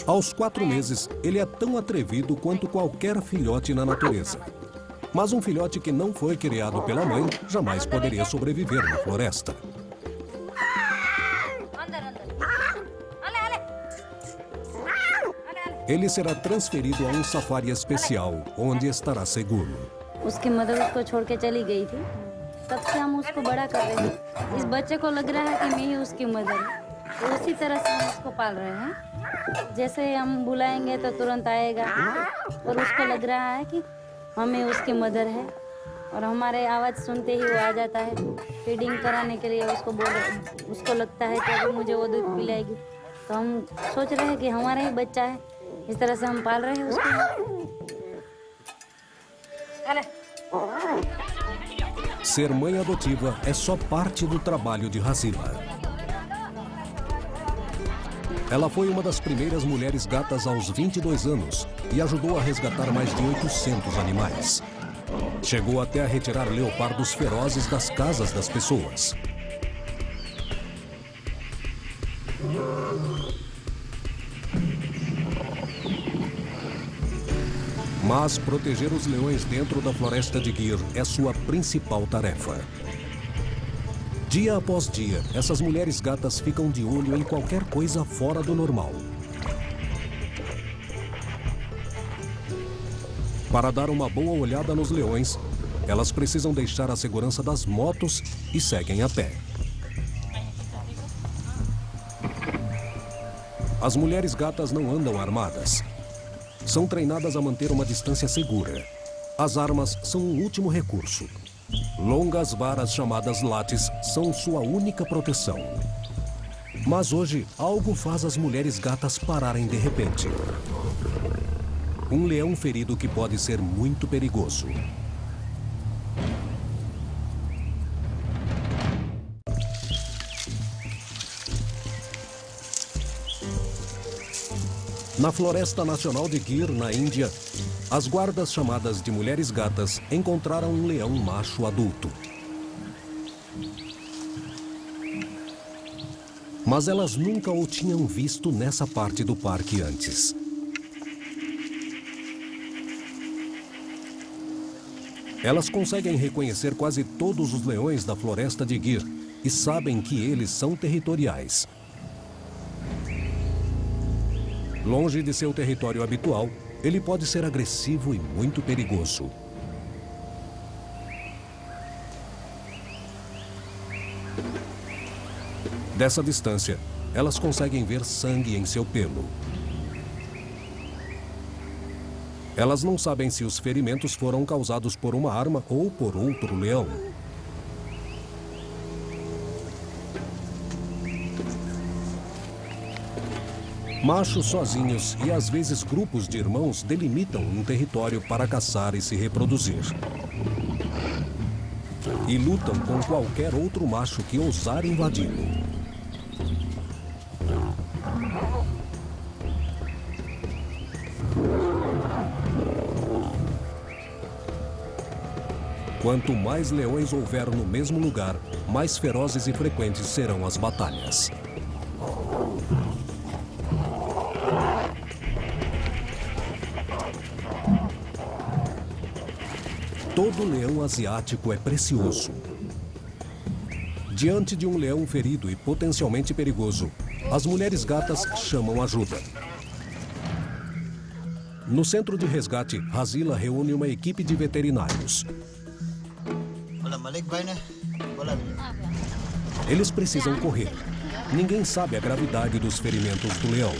Aos 4 meses, ele é tão atrevido quanto qualquer filhote na natureza. Mas um filhote que não foi criado pela mãe jamais poderia sobreviver na floresta. Ele será transferido a um safari especial, onde estará seguro. उसकी मदर उसको छोड़ के चली गई थी, तब से हम उसको बड़ा कर रहे हैं। इस बच्चे को लग रहा है कि मैं ही उसकी मदर हूँ, तो उसी तरह से हम उसको पाल रहे हैं। जैसे हम बुलाएंगे तो तुरंत आएगा, और उसको लग रहा है कि हमें उसकी मदर है, और हमारे आवाज़ सुनते ही वो आ जाता है। फीडिंग कराने के लिए उसको लगता है कि अभी मुझे वो दूध पिलाएगी, तो हम सोच रहे हैं कि हमारा ही बच्चा है, इस तरह से हम पाल रहे हैं उसको। Ser mãe adotiva é só parte do trabalho de Hazila. Ela foi uma das primeiras mulheres gatas aos 22 anos e ajudou a resgatar mais de 800 animais. Chegou até a retirar leopardos ferozes das casas das pessoas. Mas proteger os leões dentro da floresta de Gir é sua principal tarefa. Dia após dia, essas mulheres gatas ficam de olho em qualquer coisa fora do normal. Para dar uma boa olhada nos leões, elas precisam deixar a segurança das motos e seguem a pé. As mulheres gatas não andam armadas. São treinadas a manter uma distância segura. As armas são um último recurso. Longas varas chamadas lates são sua única proteção. Mas hoje, algo faz as mulheres gatas pararem de repente. Um leão ferido que pode ser muito perigoso. Na Floresta Nacional de Gir, na Índia, as guardas chamadas de mulheres gatas encontraram um leão macho adulto. Mas elas nunca o tinham visto nessa parte do parque antes. Elas conseguem reconhecer quase todos os leões da Floresta de Gir e sabem que eles são territoriais. Longe de seu território habitual, ele pode ser agressivo e muito perigoso. Dessa distância, elas conseguem ver sangue em seu pelo. Elas não sabem se os ferimentos foram causados por uma arma ou por outro leão. Machos sozinhos e às vezes grupos de irmãos delimitam um território para caçar e se reproduzir. E lutam com qualquer outro macho que ousar invadi-lo. Quanto mais leões houver no mesmo lugar, mais ferozes e frequentes serão as batalhas. Todo leão asiático é precioso. Diante de um leão ferido e potencialmente perigoso, as mulheres gatas chamam ajuda. No centro de resgate, Hazila reúne uma equipe de veterinários. Eles precisam correr. Ninguém sabe a gravidade dos ferimentos do leão.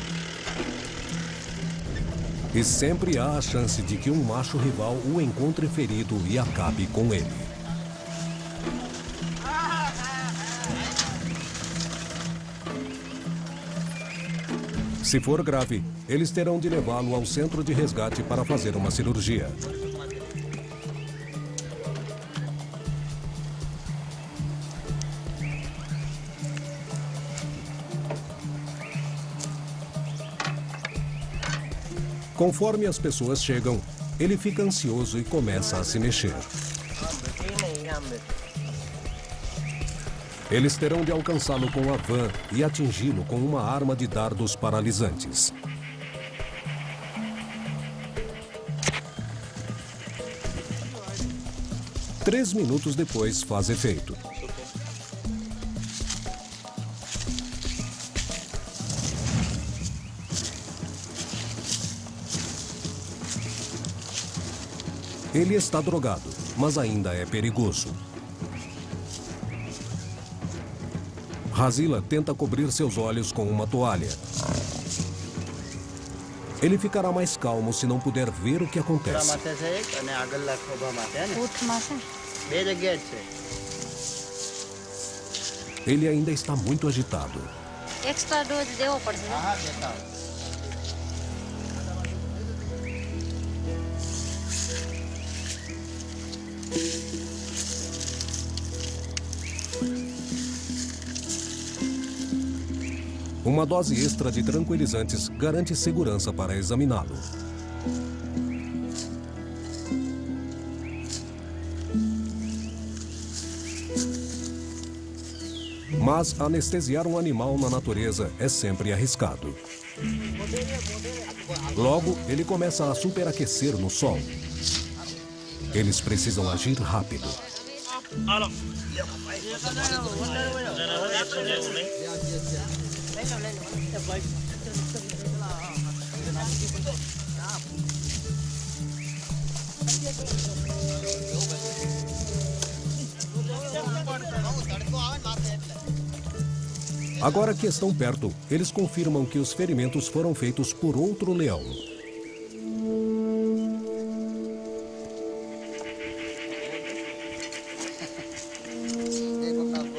E sempre há a chance de que um macho rival o encontre ferido e acabe com ele. Se for grave, eles terão de levá-lo ao centro de resgate para fazer uma cirurgia. Conforme as pessoas chegam, ele fica ansioso e começa a se mexer. Eles terão de alcançá-lo com a van e atingi-lo com uma arma de dardos paralisantes. Três minutos depois, faz efeito. Ele está drogado, mas ainda é perigoso. Hazila tenta cobrir seus olhos com uma toalha. Ele ficará mais calmo se não puder ver o que acontece. Ele ainda está muito agitado. Extra dose देવો પડશે. Uma dose extra de tranquilizantes garante segurança para examiná-lo. Mas anestesiar um animal na natureza é sempre arriscado. Logo, ele começa a superaquecer no sol. Eles precisam agir rápido. Agora que estão perto, eles confirmam que os ferimentos foram feitos por outro leão.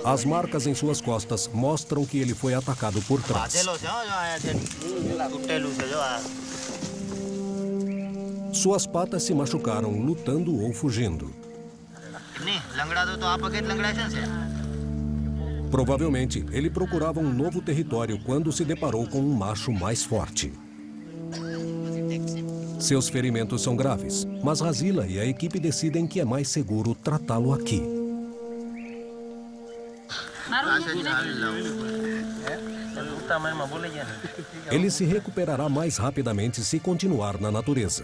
As marcas em suas costas mostram que ele foi atacado por trás. Suas patas se machucaram lutando ou fugindo. Provavelmente, ele procurava um novo território quando se deparou com um macho mais forte. Seus ferimentos são graves, mas Hazila e a equipe decidem que é mais seguro tratá-lo aqui. Ele se recuperará mais rapidamente se continuar na natureza.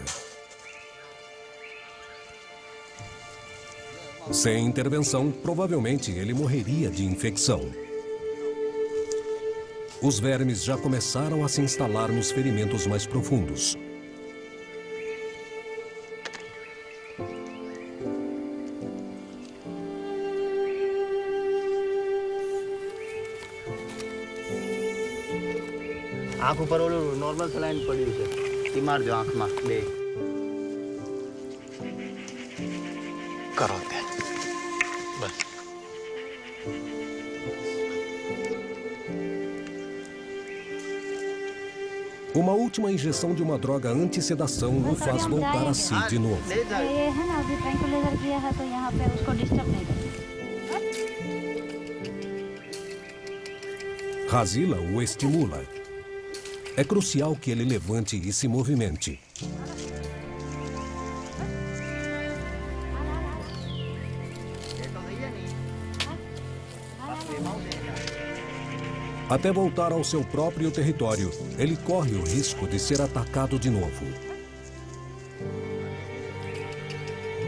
Sem intervenção, provavelmente ele morreria de infecção. Os vermes já começaram a se instalar nos ferimentos mais profundos. આંખ ઉપર ઓલું normal saline પડ્યું છે ઈ મારજો આંખમાં બે કરો તે બસ Uma última injeção de uma droga anti-sedação o faz voltar a si de novo. ये है ना अभी ट्रैंकुलाइजर किया है तो यहाँ पे उसको डिस्टर्ब नहीं करें. Hazila o estimula. É crucial que ele levante e se movimente. Até voltar ao seu próprio território, ele corre o risco de ser atacado de novo.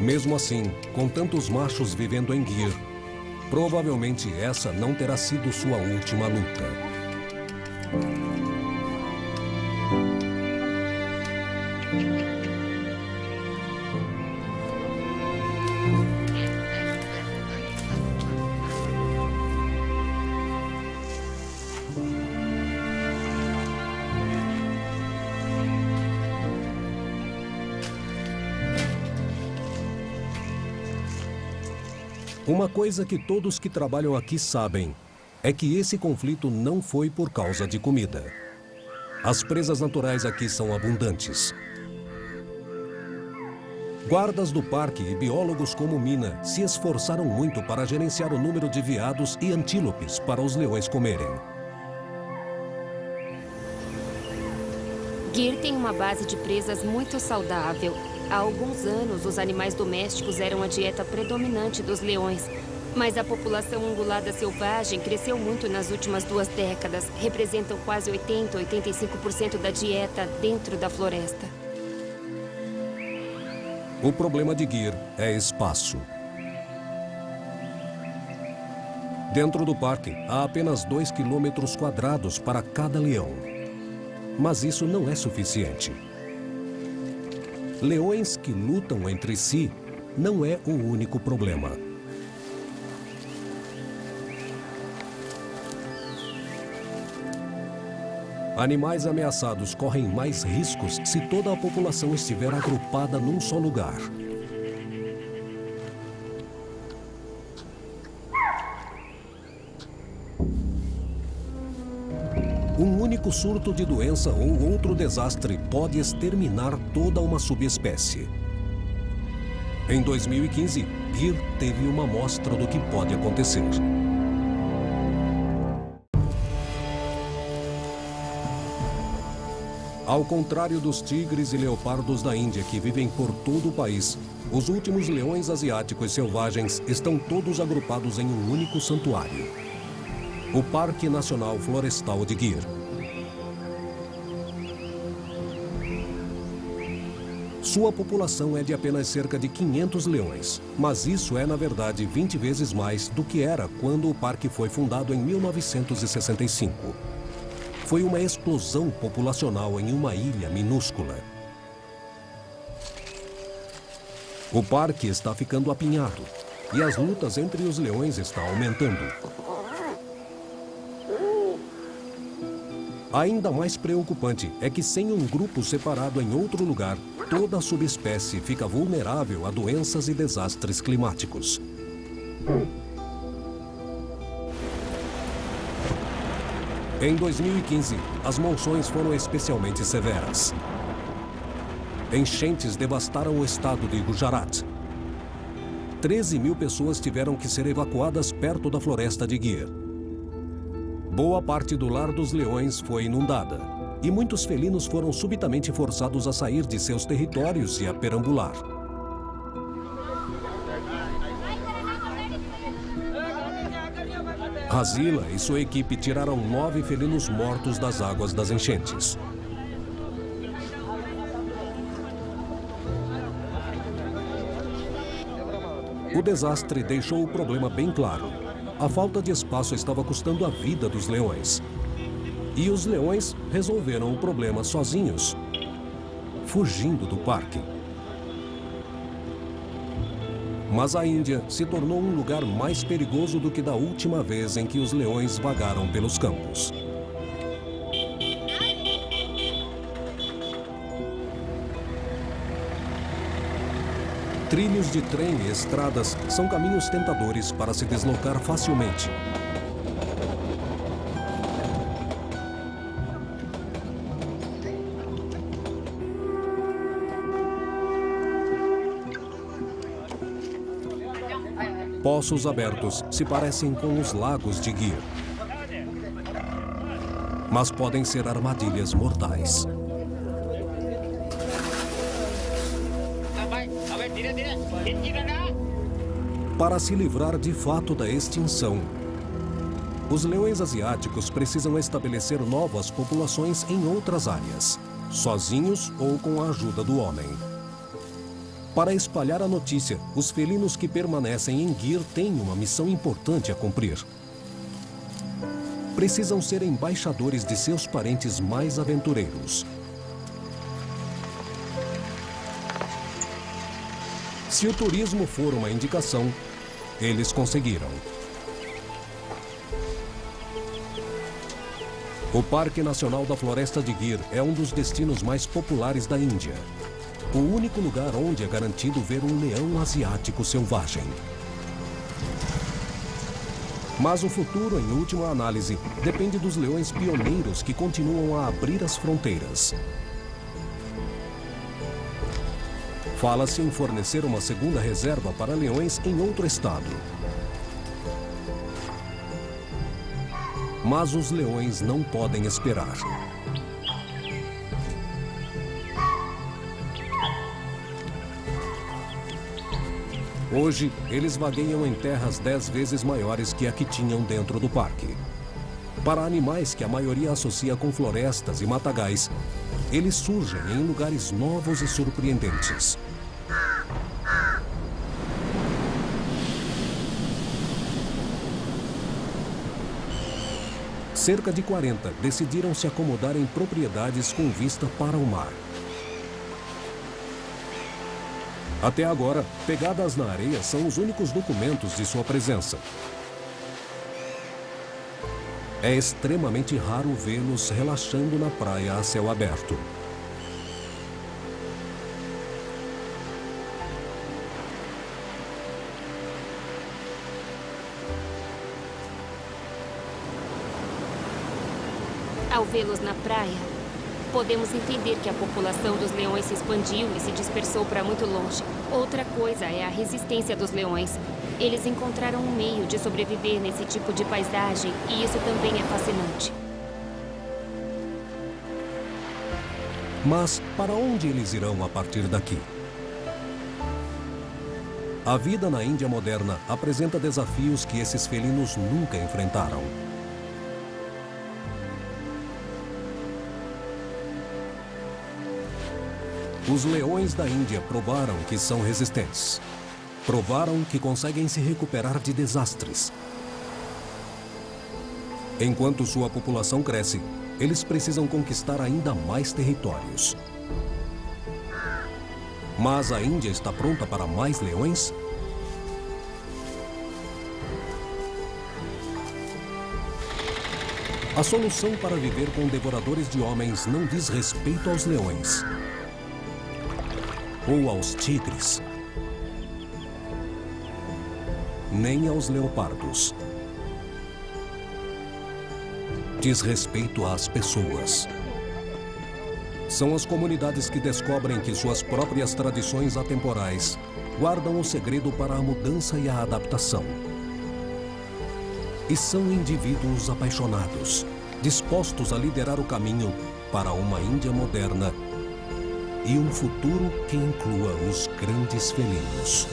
Mesmo assim, com tantos machos vivendo em Gir, provavelmente essa não terá sido sua última luta. Uma coisa que todos que trabalham aqui sabem é que esse conflito não foi por causa de comida. As presas naturais aqui são abundantes. Guardas do parque e biólogos como Mina se esforçaram muito para gerenciar o número de veados e antílopes para os leões comerem. Gir tem uma base de presas muito saudável. Há alguns anos, os animais domésticos eram a dieta predominante dos leões. Mas a população ungulada selvagem cresceu muito nas últimas 2 décadas. Representam quase 80% a 85% da dieta dentro da floresta. O problema de Gir é espaço. Dentro do parque, há apenas 2 quilômetros quadrados para cada leão. Mas isso não é suficiente. Leões que lutam entre si não é o único problema. Animais ameaçados correm mais riscos se toda a população estiver agrupada num só lugar. Um único surto de doença ou outro desastre pode exterminar toda uma subespécie. Em 2015, Gir teve uma amostra do que pode acontecer. Ao contrário dos tigres e leopardos da Índia que vivem por todo o país, os últimos leões asiáticos selvagens estão todos agrupados em um único santuário: o Parque Nacional Florestal de Gir. Sua população é de apenas cerca de 500 leões, mas isso é, na verdade, 20 vezes mais do que era quando o parque foi fundado em 1965. Foi uma explosão populacional em uma ilha minúscula. O parque está ficando apinhado e as lutas entre os leões estão aumentando. Ainda mais preocupante é que, sem um grupo separado em outro lugar, toda a subespécie fica vulnerável a doenças e desastres climáticos. Em 2015, as monções foram especialmente severas. Enchentes devastaram o estado de Gujarat. 13.000 pessoas tiveram que ser evacuadas perto da floresta de Gir. Boa parte do lar dos leões foi inundada e muitos felinos foram subitamente forçados a sair de seus territórios e a perambular. Hazila e sua equipe tiraram 9 felinos mortos das águas das enchentes. O desastre deixou o problema bem claro. A falta de espaço estava custando a vida dos leões. E os leões resolveram o problema sozinhos, fugindo do parque. Mas a Índia se tornou um lugar mais perigoso do que da última vez em que os leões vagaram pelos campos. Trilhos de trem e estradas são caminhos tentadores para se deslocar facilmente. Poços abertos se parecem com os lagos de Gir, mas podem ser armadilhas mortais. Para se livrar de fato da extinção, os leões asiáticos precisam estabelecer novas populações em outras áreas, sozinhos ou com a ajuda do homem. Para espalhar a notícia, os felinos que permanecem em Gir têm uma missão importante a cumprir. Precisam ser embaixadores de seus parentes mais aventureiros. Se o turismo for uma indicação, eles conseguiram. O Parque Nacional da Floresta de Gir é um dos destinos mais populares da Índia. O único lugar onde é garantido ver um leão asiático selvagem. Mas o futuro, em última análise, depende dos leões pioneiros que continuam a abrir as fronteiras. Fala-se em fornecer uma segunda reserva para leões em outro estado. Mas os leões não podem esperar. Hoje, eles vagueiam em terras 10 vezes maiores que a que tinham dentro do parque. Para animais que a maioria associa com florestas e matagais, eles surgem em lugares novos e surpreendentes. Cerca de 40 decidiram se acomodar em propriedades com vista para o mar. Até agora, pegadas na areia são os únicos documentos de sua presença. É extremamente raro vê-los relaxando na praia a céu aberto. Ao vê-los na praia, podemos entender que a população dos leões se expandiu e se dispersou para muito longe. Outra coisa é a resistência dos leões. Eles encontraram um meio de sobreviver nesse tipo de paisagem e isso também é fascinante. Mas para onde eles irão a partir daqui? A vida na Índia moderna apresenta desafios que esses felinos nunca enfrentaram. Os leões da Índia provaram que são resistentes. Provaram que conseguem se recuperar de desastres. Enquanto sua população cresce, eles precisam conquistar ainda mais territórios. Mas a Índia está pronta para mais leões? A solução para viver com devoradores de homens não diz respeito aos leões ou aos tigres, nem aos leopardos. Diz respeito às pessoas. São as comunidades que descobrem que suas próprias tradições atemporais guardam o segredo para a mudança e a adaptação. E são indivíduos apaixonados, dispostos a liderar o caminho para uma Índia moderna e um futuro que inclua os grandes felinos.